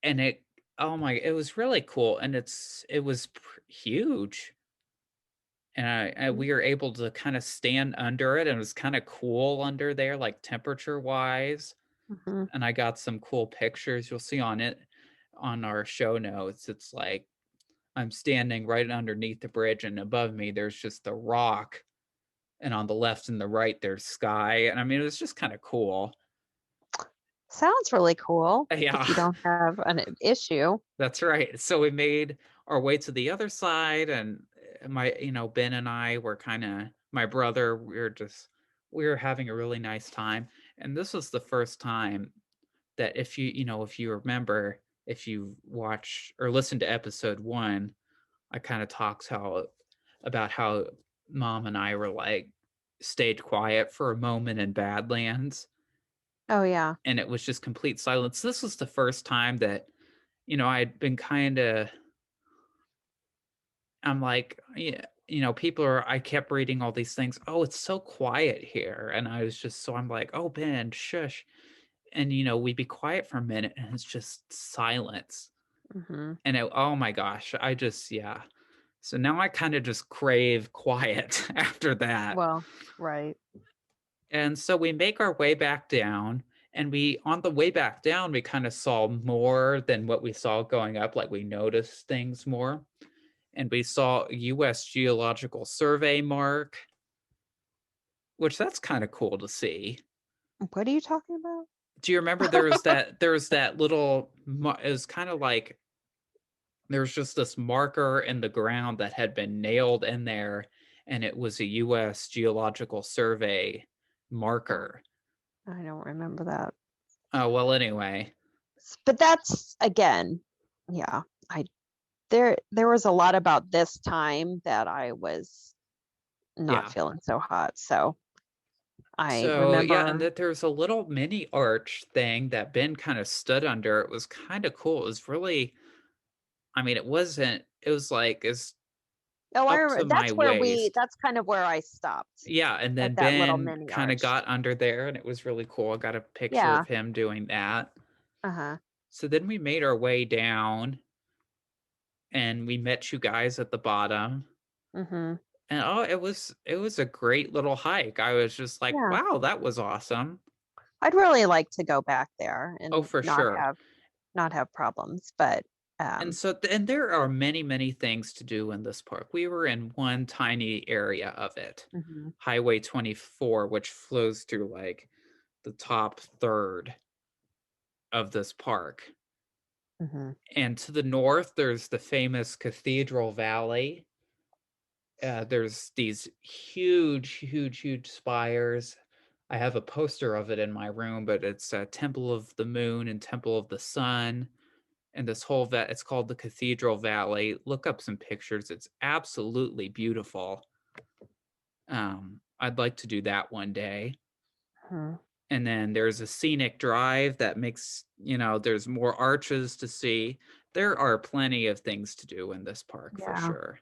And it was really cool. And it was huge. And we were able to kind of stand under it, and it was kind of cool under there, like temperature wise. Hmm. And I got some cool pictures. You'll see on it on our show notes. It's like I'm standing right underneath the bridge, and above me there's just the rock, and on the left and the right there's sky. And I mean, it was just kind of cool. Sounds really cool Yeah, if you don't have an issue. that's right. So we made our way to the other side, and Ben and I were my brother, we were having a really nice time. And this was the first time that if you remember, if you watch or listen to episode 1, I kind of talked about how Mom and I were like stayed quiet for a moment in Badlands, Oh yeah. and it was just complete silence. This was the first time that I'd been I'm like, yeah, I kept reading all these things. Oh, it's so quiet here. And I'm like, oh, Ben, shush. And, we'd be quiet for a minute and it's just silence. Mm-hmm. And oh my gosh, yeah. So now I kind of just crave quiet after that. Well, right. And so we make our way back down. And on the way back down, we kind of saw more than what we saw going up. Like we noticed things more. And we saw a U.S. Geological Survey mark, which that's kind of cool to see. What are you talking about? Do you remember there was that little, it was kind of like, there's just this marker in the ground that had been nailed in there, and it was a U.S. Geological Survey marker. I don't remember that. Oh, well, anyway. But that's, again, yeah, there was a lot about this time that I was not feeling so hot. So I remember. Yeah, and that there's a little mini arch thing that Ben kind of stood under. It was kind of cool. It was really, it was like as Oh, I up remember. to my waist. That's kind of where I stopped. Yeah, and then that little Ben mini kind of arch. got under there, and it was really cool. I got a picture of him doing that. Uh-huh. So then we made our way down, and we met you guys at the bottom. Mm-hmm. And it was a great little hike. I was just like, wow, that was awesome. I'd really like to go back there and for sure. not have problems, but and there are many, many things to do in this park. We were in one tiny area of it, mm-hmm. Highway 24, which flows through like the top third of this park. Mm-hmm. And to the north, there's the famous Cathedral Valley. There's these huge, huge, huge spires. I have a poster of it in my room, but it's Temple of the Moon and Temple of the Sun. And this whole it's called the Cathedral Valley. Look up some pictures. It's absolutely beautiful. I'd like to do that one day. Mm-hmm. And then there's a scenic drive that makes, there's more arches to see. There are plenty of things to do in this park for sure.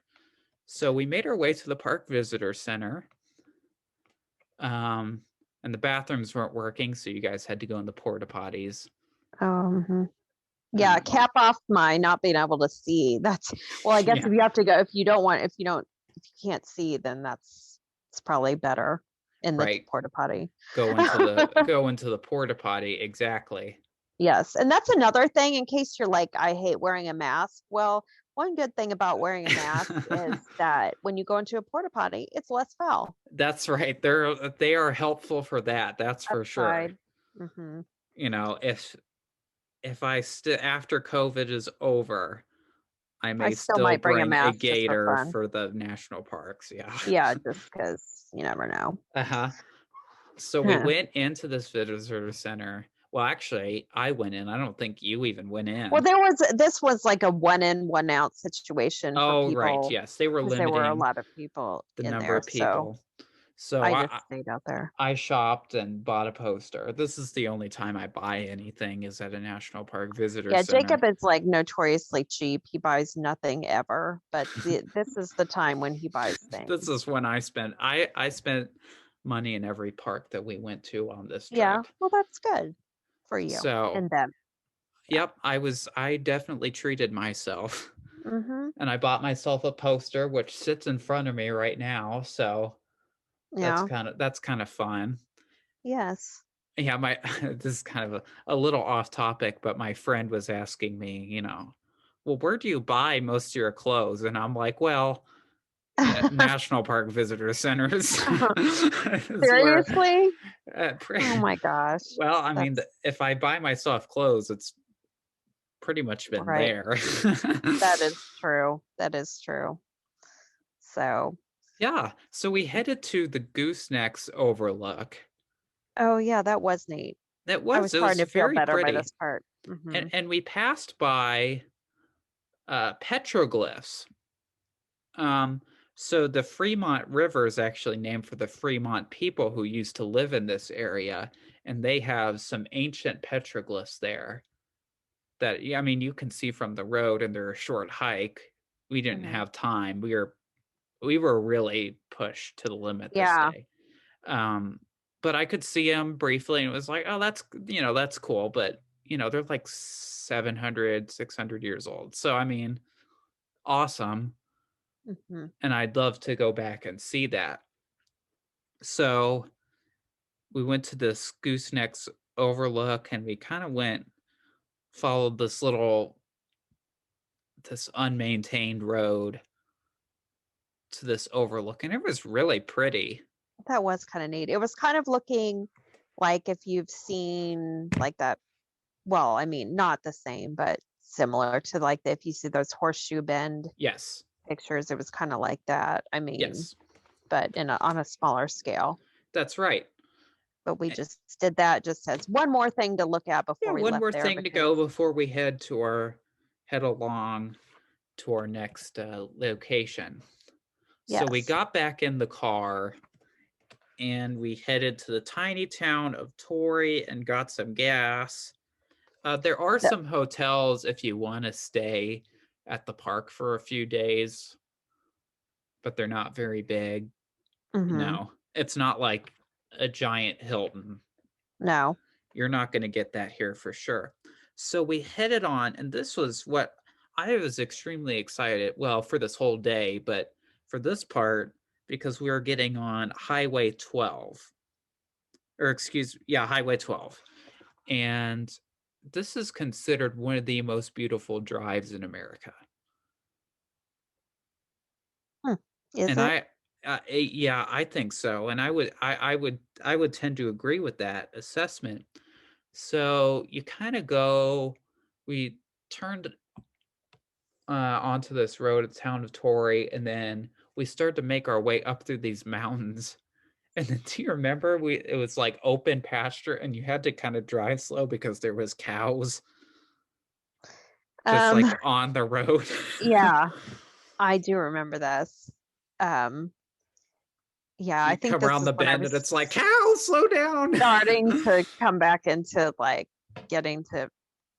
So we made our way to the Park Visitor Center. And the bathrooms weren't working, so you guys had to go in the porta potties. Mm-hmm. Yeah, cap off my not being able to see. That's, well, I guess if you have to go, if you can't see, then it's probably better in the porta potty. Go into the porta potty, exactly. Yes, and that's another thing. In case you're like, I hate wearing a mask. Well, one good thing about wearing a mask is that when you go into a porta potty, it's less foul. That's right. They are helpful for that. That's for sure. Mm-hmm. If after COVID is over, I may still might bring a gator for the national parks. Yeah. Yeah, just because you never know. So we went into this visitor center. Well, actually, I went in. I don't think you even went in. Well, this was like a 1 in, 1 out situation. Oh, for people, right. Yes, they were limiting. There were a lot of people. The number of people. So I just stayed out there. I shopped and bought a poster. This is the only time I buy anything is at a national park visitor center. Jacob is like notoriously cheap. He buys nothing ever, but this is the time when he buys things. This is when I spent. I spent money in every park that we went to on this trip. Yeah, well, that's good for you and them. Yep, I definitely treated myself. Mm-hmm. And I bought myself a poster, which sits in front of me right now. So that's kind of fun. Yes. Yeah, this is kind of a little off topic, but my friend was asking me, well, where do you buy most of your clothes? And I'm like, well, national park visitor centers. Seriously? Oh my gosh. Well, if I buy myself clothes, pretty much been Right. there. That is true. That is true. So, Yeah, so we headed to the Goosenecks Overlook. oh yeah, that was neat. That I was was it was starting to feel very better by pretty. this part. Hmm. And we passed by Petroglyphs. Um, so the Fremont River is actually named for the Fremont people who used to live in this area, and they have some ancient petroglyphs there that, yeah, I mean, you can see from the road, and they're a short hike. We didn't Hmm. have time. We were really pushed to the limit this Yeah. day. Um, but I could see them briefly, and it was like, oh, that's cool. But they're like 700, 600 years old. So I mean, awesome. Hmm. And I'd love to go back and see that. So we went to this Goosenecks Overlook, and we kind of followed this unmaintained road to this overlook, and it was really pretty. That was kind of neat. It was kind of looking like if you've seen like that. Well, I mean, not the same, but similar to like if you see those horseshoe bend Yes. pictures, it was kind of like that. I mean, Yes. but on a smaller scale. That's right. But we just did that just as one more thing to look at Yeah, before we one left more there thing to go because before we head along to our next location. So we yes. got back in the car, and we headed to the tiny town of Torrey and got some gas. There are The, some hotels if you want to stay at the park for a few days, but they're not very big. mhm, It's not like a giant Hilton. no. You're not going to get that here for sure. So we headed on, and this was what I was extremely excited, well, for this whole day, but for this part, because we were getting on Highway 12, Highway 12. And this is considered one of the most beautiful drives in America. Hmm. Is And it? yeah, I think so. And I would tend to agree with that assessment. So you kind of we turned onto this road at the town of Torrey, and then we started to make our way up through these mountains. And then, do you remember it was like open pasture, and you had to kind of drive slow because there was cows just Um, like on the road. yeah, I do remember this. Um, yeah, I You think come this around is the when I bend, and was it's like, cows, slow down. starting to come back into like getting to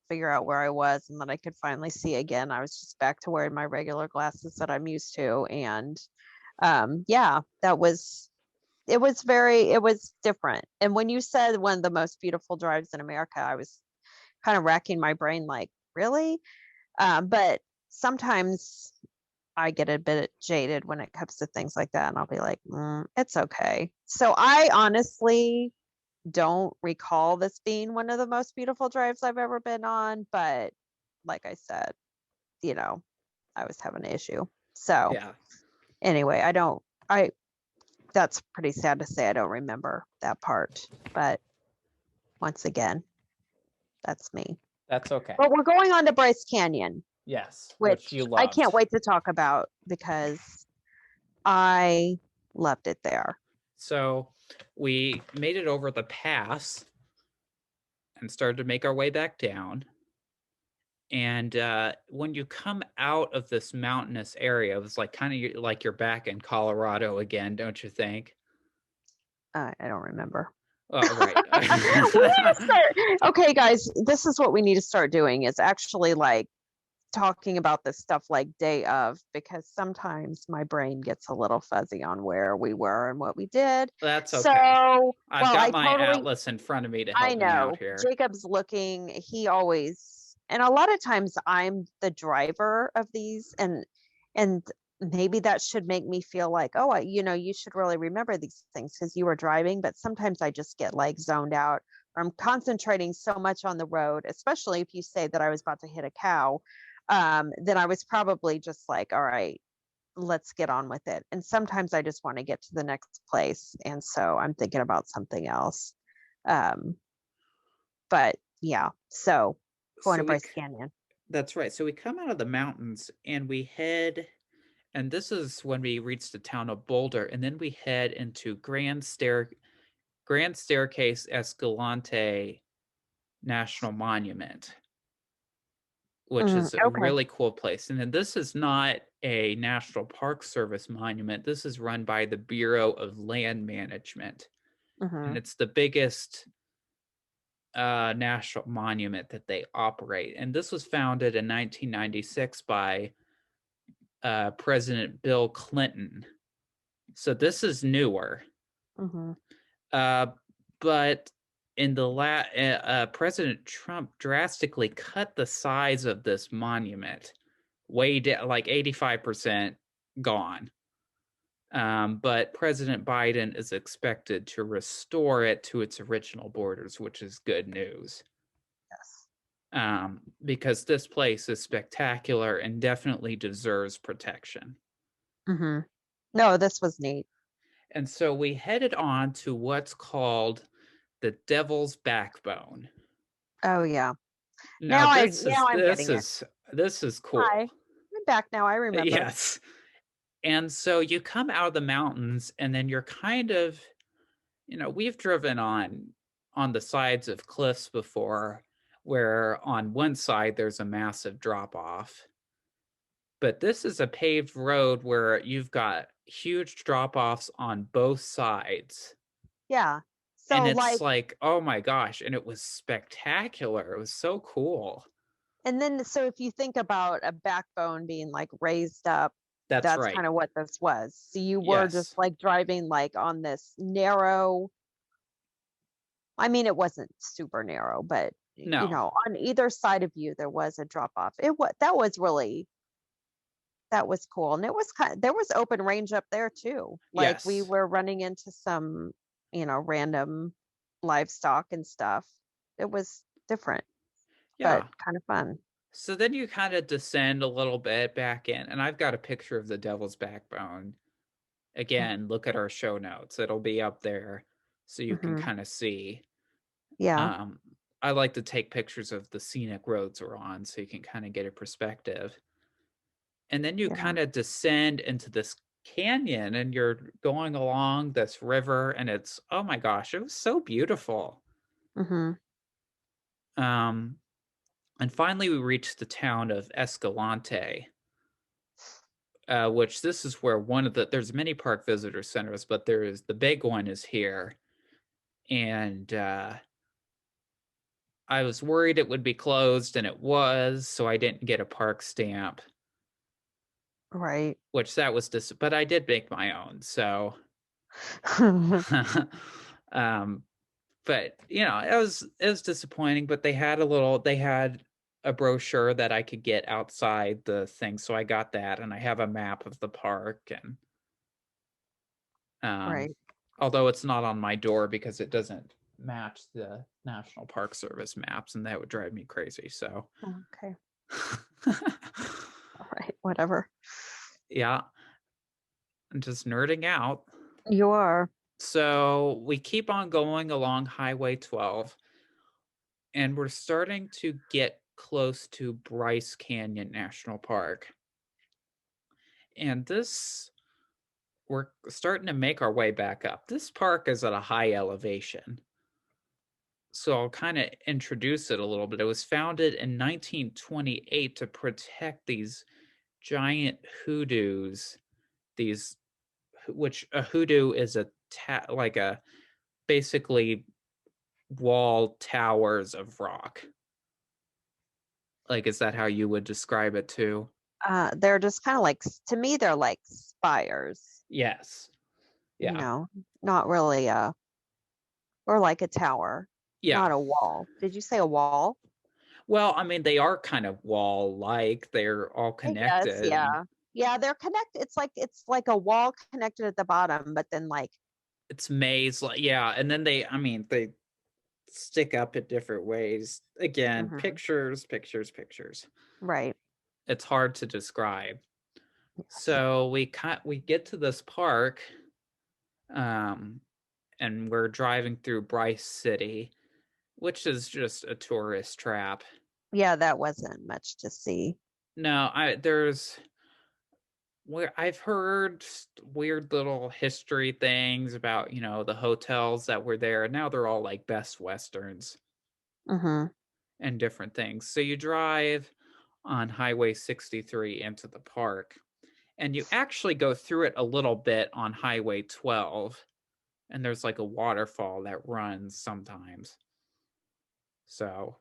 figure out where I was and then I could finally see again. I was just back to wearing my regular glasses that I'm used to. And yeah, it was different. And when you said one of the most beautiful drives in America, I was kind of racking my brain like, really? But sometimes I get a bit jaded when it comes to things like that. And I'll be like, it's okay. So I honestly don't recall this being one of the most beautiful drives I've ever been on. But like I said, you know, I was having an issue. So Yeah, anyway, that's pretty sad to say I don't remember that part. But once again, that's me. that's okay. But we're going on to Bryce Canyon, Yes, which you which I loved. can't wait to talk about because I loved it there. So we made it over the pass and started to make our way back down. And when you come out of this mountainous area, it was like kind of like you're back in Colorado again, don't you think? I don't remember. Oh, right. We need to start. Okay, guys, this is what we need to start doing is actually like talking about this stuff like day of because sometimes my brain gets a little fuzzy on where we were and what we did. That's So, okay. I've well, got my atlas in front of me to I help me out know here. Jacob's looking, he always, and a lot of times I'm the driver of these and maybe that should make me feel like, oh, you should really remember these things because you were driving, but sometimes I just get like zoned out or I'm concentrating so much on the road, especially if you say that I was about to hit a cow, then I was probably just like, all right, let's get on with it. And sometimes I just want to get to the next place. And so I'm thinking about something else. Um, but yeah, so going So to Bryce Canyon. That's right. So we come out of the mountains and we head, and this is when we reach the town of Boulder, and then we head into Grand Staircase Escalante National Monument, which is a Okay. really cool place. And then this is not a National Park Service monument. This is run by the Bureau of Land Management, and Hmm. it's the biggest national monument that they operate. And this was founded in 1996 by President Bill Clinton. So this is newer. Hmm. Uh, but in the President Trump drastically cut the size of this monument, way down, like 85% gone. But President Biden is expected to restore it to its original borders, which is good news. Yes. Because this place is spectacular and definitely deserves protection. Hmm. No, this was neat. And so we headed on to what's called the Devil's Backbone. Oh yeah. Now Now I this now is I'm this getting it. is this is Hi. cool. I'm back now. I remember. Yes. And so you come out of the mountains and then you're kind of, we've driven on the sides of cliffs before where on one side there's a massive drop off. But this is a paved road where you've got huge drop offs on both sides. Yeah. And So it's like, like, oh my gosh. And it was spectacular. It was so cool. and then so if you think about a backbone being like raised up, That's that's right. kind of what this was. So you were just Yes. like driving like on this narrow, I mean, it wasn't super narrow, but No. on either side of you there was a drop off. That was cool. And it was there was open range up there too. Like we Yes. were running into some, random livestock and stuff. It was different, but Yeah. kind of fun. So then you kind of descend a little bit back in, and I've got a picture of the Devil's Backbone. Again, look at our show notes. It'll be up there so you can Mm-hmm. kind of see. Yeah. Um, I like to take pictures of the scenic roads we're on so you can kind of get a perspective. And then you Yeah. kind of descend into this canyon and you're going along this river, and it's, oh my gosh, it was so beautiful. Mm-hmm. Um, and finally, we reached the town of Escalante, which this is where there's many park visitor centers, but the big one is here. And I was worried it would be closed, and it was, so I didn't get a park stamp, Right. which that was but I did make my own. So, um, but it was disappointing. But they had a brochure that I could get outside the thing, so I got that, and I have a map of the park, and Right. although it's not on my door because it doesn't match the National Park Service maps, and that would drive me crazy. So, Okay. All right. Whatever. yeah, I'm just nerding out. You are. So we keep on going along Highway 12, and we're starting to get close to Bryce Canyon National Park. And we're starting to make our way back up. This park is at a high elevation. So I'll kind of introduce it a little bit. It was founded in 1928 to protect these giant hoodoos, these which a hoodoo is like a basically wall towers of rock. Like, is that how you would describe it too? They're just kind of like, to me, they're like spires, Yes. Yeah. not really or like a tower, Yeah. not a wall. Did you say a wall? Well, I mean, they are kind of wall-like. They're all I guess, connected, and yeah. Yeah, they're connected. It's like a wall connected at the bottom, but then like, it's maze like, yeah, and then they stick up in different ways. Again, mhm, pictures, pictures, pictures. right. It's hard to describe. Yes. So we get to this park, um, and we're driving through Bryce City, which is just a tourist trap. Yeah, that wasn't much to see. No, where I've heard weird little history things about, the hotels that were there. Now they're all like Best Westerns Mm-hmm. and different things. So you drive on Highway 63 into the park, and you actually go through it a little bit on Highway 12, and there's like a waterfall that runs sometimes. So,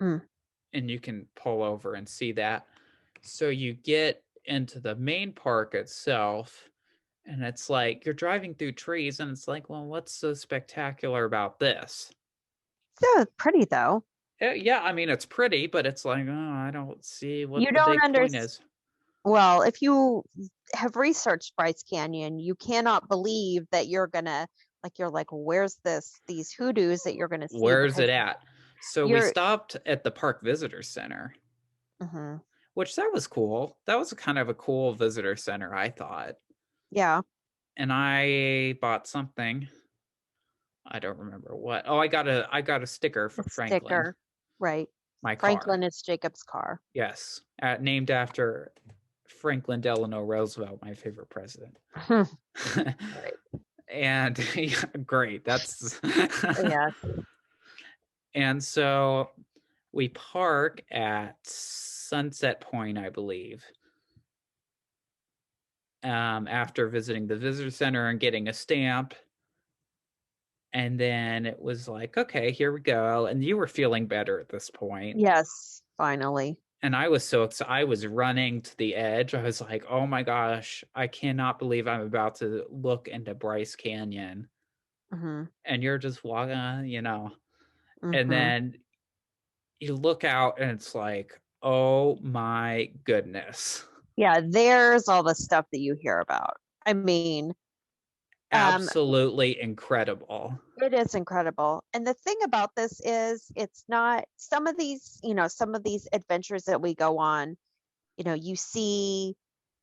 Mm. and you can pull over and see that. So you get into the main park itself, and it's like you're driving through trees, and it's like, well, what's so spectacular about this? So pretty though. Yeah, I mean, it's pretty, but it's like, oh, I don't see You what the don't big point understand. is. Well, if you have researched Bryce Canyon, you cannot believe that you're like, where's these hoodoos that you're gonna see Where's because it at? So we you're. stopped at the Park Visitor Center, Mhm. which that was cool. That was kind of a cool visitor center, I thought. Yeah, And I bought something. I don't remember what. Oh, I got a sticker a from Franklin, sticker, right? my car. Franklin is Jacob's car. Yes, named after Franklin Delano Roosevelt, my favorite president. Right. And yeah, great. That's Yeah. and so we park at Sunset Point, I believe. After visiting the visitor center and getting a stamp. And then it was like, okay, here we go. And you were feeling better at this point. Yes, finally. And I was so excited. I was running to the edge. I was like, oh my gosh, I cannot believe I'm about to look into Bryce Canyon. Mhm. And you're just walking, and Mhm. then you look out and it's like, oh my goodness. Yeah, there's all the stuff that you hear about. I mean, um, Absolutely incredible. it is incredible. And the thing about this is it's not some of these adventures that we go on, you see,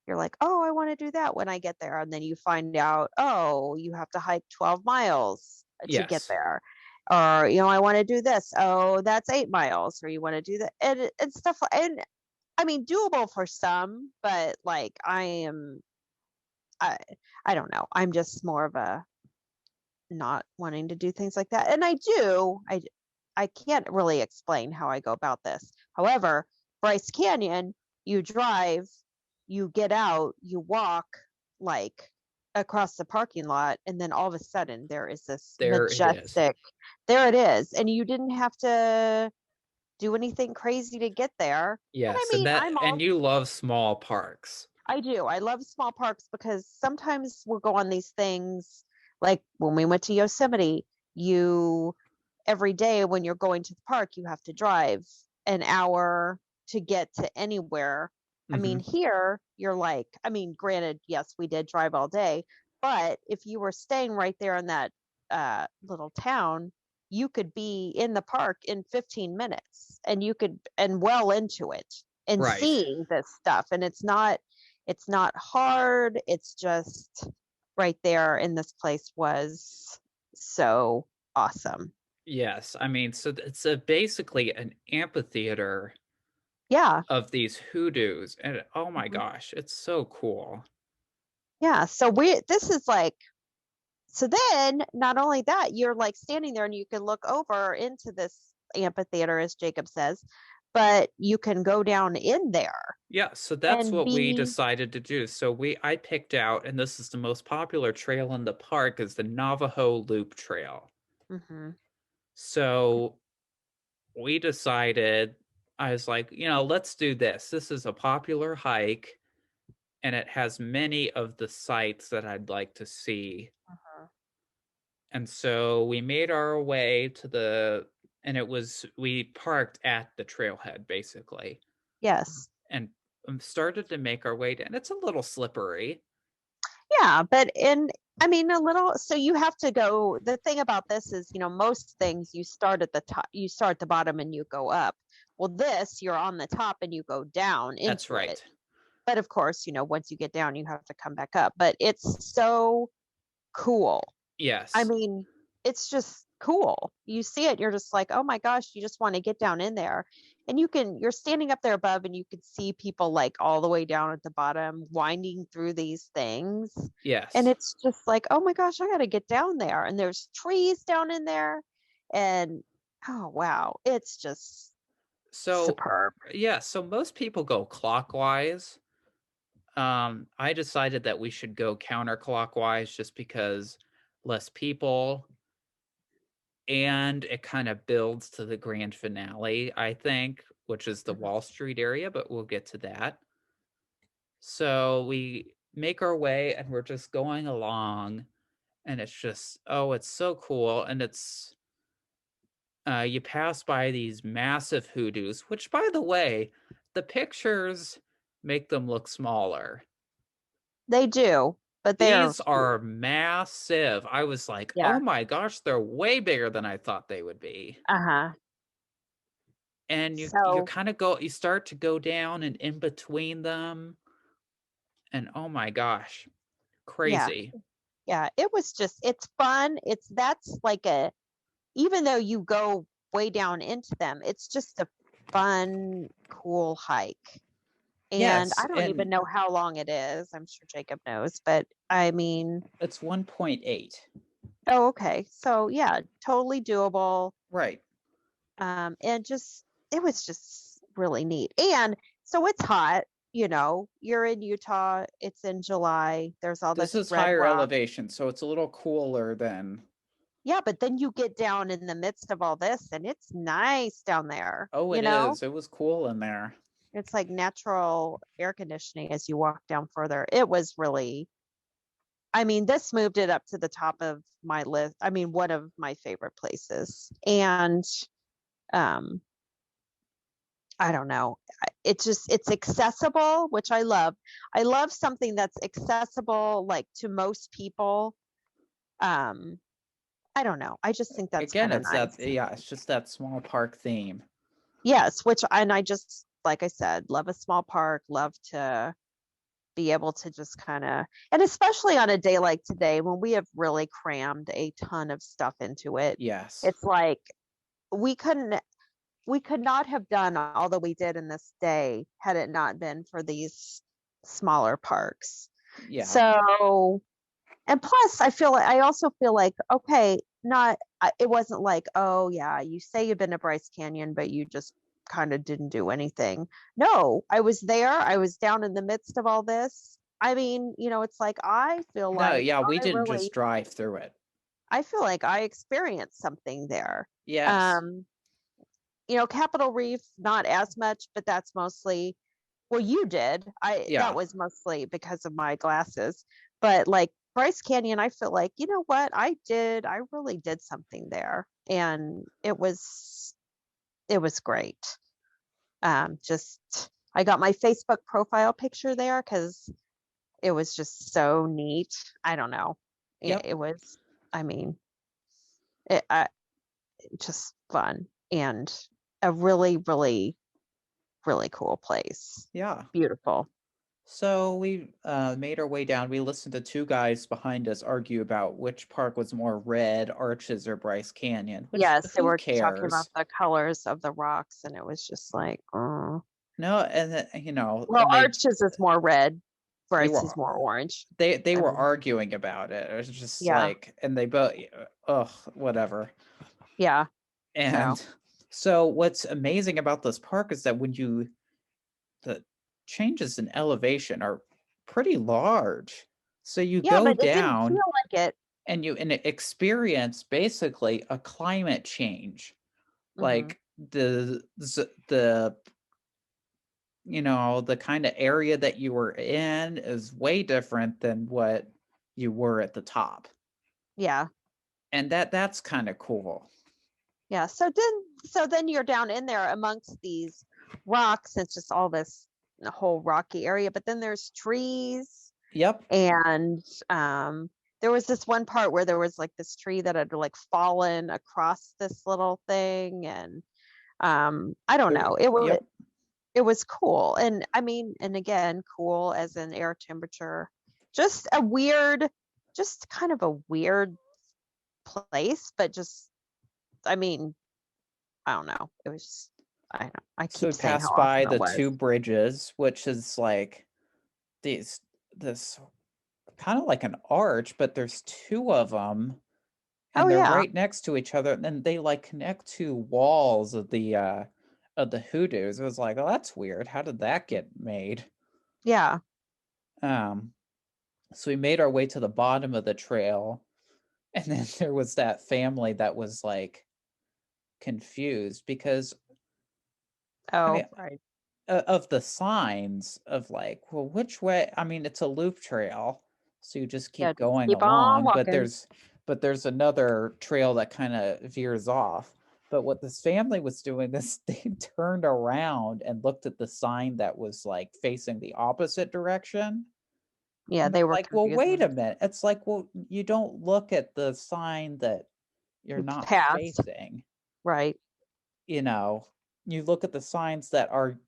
you're like, oh, I want to do that when I get there. And then you find out, oh, you have to hike 12 miles to get Yes. there. Or, I want to do this. Oh, that's 8 miles. Or you want to do that and stuff. And I mean, doable for some, but like I, I don't know. I'm just more of a not wanting to do things like that. And I can't really explain how I go about this. However, Bryce Canyon, you drive, you get out, you walk like across the parking lot, and then all of a sudden there is this There it is. majestic, there it is. And you didn't have to do anything crazy to get there. And I Yes. And mean, that, and you love small parks. I do. I love small parks because sometimes we'll go on these things like when we went to Yosemite, you every day when you're going to the park, you have to drive an hour to get to anywhere. I mean, Mm-hmm. here you're like, I mean, granted, yes, we did drive all day, but if you were staying right there in that little town, you could be in the park in 15 minutes and and well into it and Right. seeing this stuff. And it's not hard. It's just right there. And this place was so awesome. Yes. I mean, so it's basically an amphitheater Yeah. of these hoodoos. And oh my Mhm. gosh, it's so cool. Yeah. This is like, so then not only that, you're like standing there and you can look over into this amphitheater, as Jacob says, but you can go down in there Yeah, so that's and what we be. decided to do. So I picked out, and this is the most popular trail in the park, is the Navajo Loop Trail. Mhm. So we decided, I was like, let's do this. This is a popular hike, and it has many of the sites that I'd like to see. Mhm. And so we made our way and we parked at the trailhead basically, Yes. and started to make our way down. It's a little slippery. Yeah, but I mean, a little, so you have to go. The thing about this is, most things you start at the top, you start at the bottom and you go up. Well, this, you're on the top and you go down That's into it. right. But of course, once you get down, you have to come back up. But it's so cool. I Yes. mean, it's just cool. You see it, you're just like, oh my gosh, you just want to get down in there. And you're standing up there above and you can see people like all the way down at the bottom winding through these things. And Yes. it's just like, oh my gosh, I got to get down there. And there's trees down in there. And oh wow, it's just So, superb. yeah, so most people go clockwise. I decided that we should go counterclockwise just because less people and it kind of builds to the grand finale, I think, which is the Mhm. Wall Street area, but we'll get to that. So we make our way and we're just going along and it's just, oh, it's so cool. And it's, you pass by these massive hoodoos, which, by the way, the pictures make them look smaller. They do, but they're These are massive. I was like, yeah. oh my gosh, they're way bigger than I thought they would be. Uh-huh. And you So kind of go, you start to go down and in between them. And oh my gosh, yeah, crazy. yeah, it was just it's fun. That's like a even though you go way down into them, it's just a fun, cool hike. And Yes, I don't even and know how long it is. I'm sure Jacob knows, but I mean, it's 1.8. oh, okay. So yeah, totally doable. Right. And just it was just really neat. And so it's hot, you're in Utah, it's in July, there's all This this is red higher rock. elevation, so it's a little cooler than. Yeah, but then you get down in the midst of all this and it's nice down there, Oh, it is. It was cool in there. It's like natural air conditioning as you walk down further. It was really, I mean, this moved it up to the top of my list. I mean, one of my favorite places. And um, I don't know. It's accessible, which I love. I love something that's accessible like to most people. Um, I don't know. I just think that's Again, kind of it's that, nice. yeah, it's just that small park theme. Yes, and I just, like I said, love a small park, love to be able to just kind of, and especially on a day like today when we have really crammed a ton of stuff into it, Yes. it's like we couldn't, we could not have done all that we did in this day had it not been for these smaller parks. Yeah. So, and plus, I also feel like, okay, it wasn't like, oh yeah, you say you've been to Bryce Canyon, but you just kind of didn't do anything. No, I was there. I was down in the midst of all this. I mean, it's like, No, yeah, we didn't just drive through it. I feel like I experienced something there. Yes. Um, Capitol Reef, not as much, but that's mostly, well, you did. That Yeah. was mostly because of my glasses. But like Bryce Canyon, I feel like, you know what? I really did something there. And it was great. Just I got my Facebook profile picture there because it was just so neat. I don't know. Yep. It was, I mean, just fun and a really, really, really cool place. Yeah. Beautiful. So we made our way down. We listened to two guys behind us argue about which park was more Red Arches or Bryce Canyon, which Yes, they who were talking about cares? the colors of the rocks, and it was just like, oh. No, and Well, and Arches is more red, they Bryce is were more orange. they I were mean, arguing about it. It was just yeah, like, and they both, ugh, whatever. yeah. So, And so what's amazing about this park is that the changes in elevation are pretty large. So you yeah, go but it didn't feel down like it. and you experience basically a climate change. Hmm. Like the the kind of area that you were in is way different than what you were at the top. Yeah, And that's kind of cool. yeah. So then you're down in there amongst these rocks. It's just all this whole rocky area, but then there's trees. Yep. And there was this one part where there was like this tree that had like fallen across this little thing, and I don't know, Yep. it was cool. And I mean, and again, cool as in air temperature, just kind of a weird place, but just I mean, I don't know. It was just, I don't know. I So we keep saying how passed by awesome the it was. two bridges, which is like this kind of like an arch, but there's two of them, and Oh they're yeah. right next to each other, and they like connect to walls of the hoodoos. It was like, oh, that's weird. How did that get made? Yeah. Um, so we made our way to the bottom of the trail, and then there was that family that was like confused because I mean Oh, right. of the signs of like, well, which way? I mean, it's a loop trail, so you just Yeah, keep just going keep on along, but walking. there's another trail that kind of veers off. But what this family was doing is they turned around and looked at the sign that was like facing the opposite direction. Yeah, And they're they were like, well, confused. wait a minute. It's like, well, you don't look at the sign that you're It's not past. facing, Right. you know. You look at the signs that are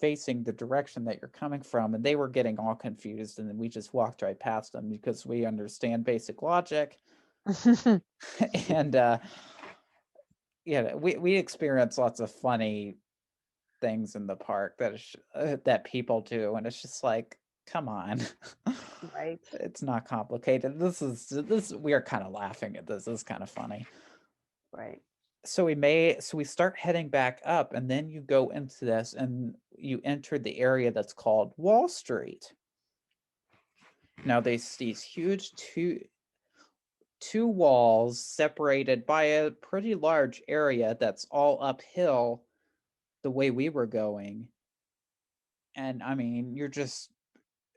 facing the direction that you're coming from, and they were getting all confused, and then we just walked right past them because we understand basic logic. And yeah, we experience lots of funny things in the park that people do, and it's just like, come on. Right. It's not complicated. This we are kind of laughing at this. This is kind of funny. Right. So we start heading back up, and then you go into this and you enter the area that's called Wall Street. Now there's these huge two walls separated by a pretty large area that's all uphill the way we were going. And I mean,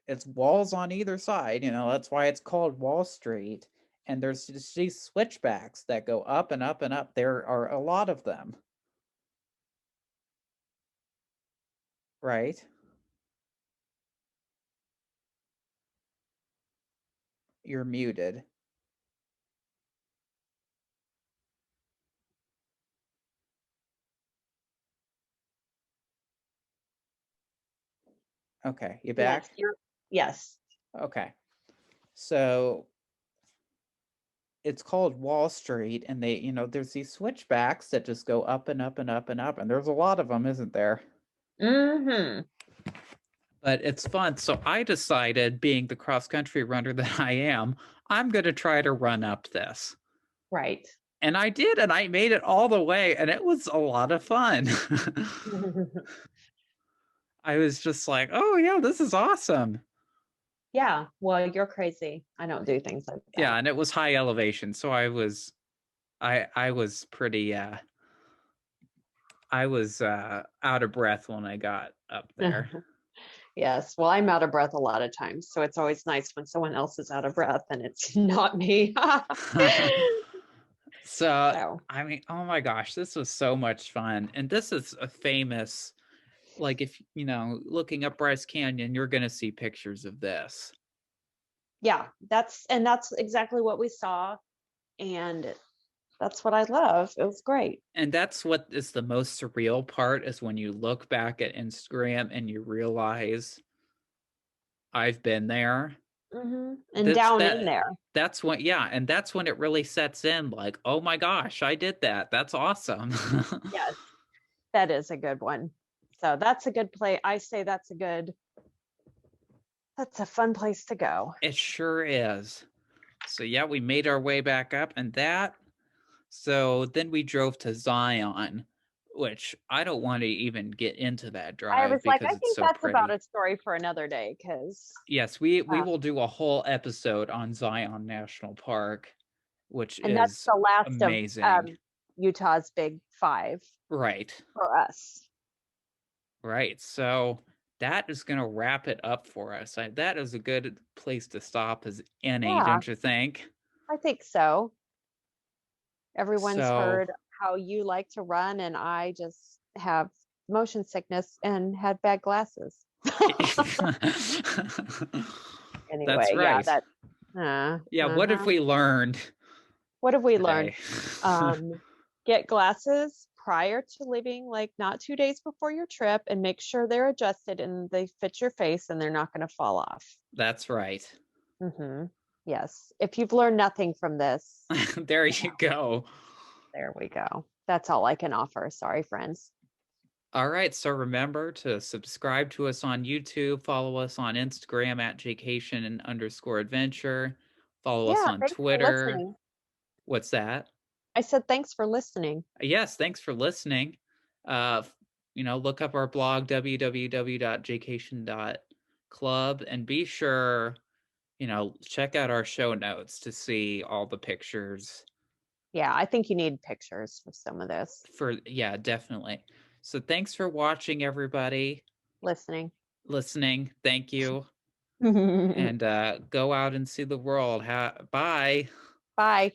it's walls on either side, that's why it's called Wall Street. And there's just these switchbacks that go up and up and up. There are a lot of them. Right? You're muted. Okay, you Yes, back? yes. Okay. So it's called Wall Street, and there's these switchbacks that just go up and up and up and up, and there's a lot of them, isn't there? Mm-hmm. But it's fun. So I decided, being the cross country runner that I am, I'm going to try to run up this. Right. And I did, and I made it all the way, and it was a lot of fun. I was just like, oh, yeah, this is awesome. Yeah. Well, you're crazy. I don't do things like that. Yeah, and it was high elevation, so I was pretty I was out of breath when I got up there. Yes. Well, I'm out of breath a lot of times. So it's always nice when someone else is out of breath and it's not me. So, I mean, oh my gosh, this was so much fun. And this is a famous, like, if, looking up Bryce Canyon, you're going to see pictures of this. Yeah, that's exactly what we saw. And that's what I love. It was great. And that's what is the most surreal part, is when you look back at Instagram and you realize I've been there. Mm-hmm. And down in there. That's when, yeah, and that's when it really sets in, like, oh my gosh, I did that. That's awesome. Yes, that is a good one. So that's a good play. I say that's a fun place to go. It sure is. So yeah, we made our way back up, and so then we drove to Zion, which I don't want to even get into that drive, I was like, because I it's think so that's pretty. about a story for another day, because Yes, we will do a whole episode on Zion National Park, which and that's is the last amazing. of Utah's big 5. Right. For us. Right. So that is going to wrap it up for us. That is a good place to stop as any, don't you think? I think so. Everyone's So, heard how you like to run, and I just have motion sickness and had bad glasses. Anyway, that's right. What have we learned? What have we today? learned? Get glasses prior to leaving, like not 2 days before your trip, and make sure they're adjusted and they fit your face and they're not going to fall off. That's right. Mm-hmm. Yes. If you've learned nothing from this, there you go. There we go. That's all I can offer. Sorry, friends. All right. So remember to subscribe to us on YouTube, follow us on Instagram at Jacation_adventure, follow us Yeah, on thanks for Twitter. listening. What's that? I said thanks for listening. Yes, thanks for listening. Look up our blog, www.jacation.club, and be sure, check out our show notes to see all the pictures. Yeah, I think you need pictures for some of this. Yeah, definitely. So thanks for watching, everybody. Listening. Listening. Thank you. And go out and see the world. Bye. Bye.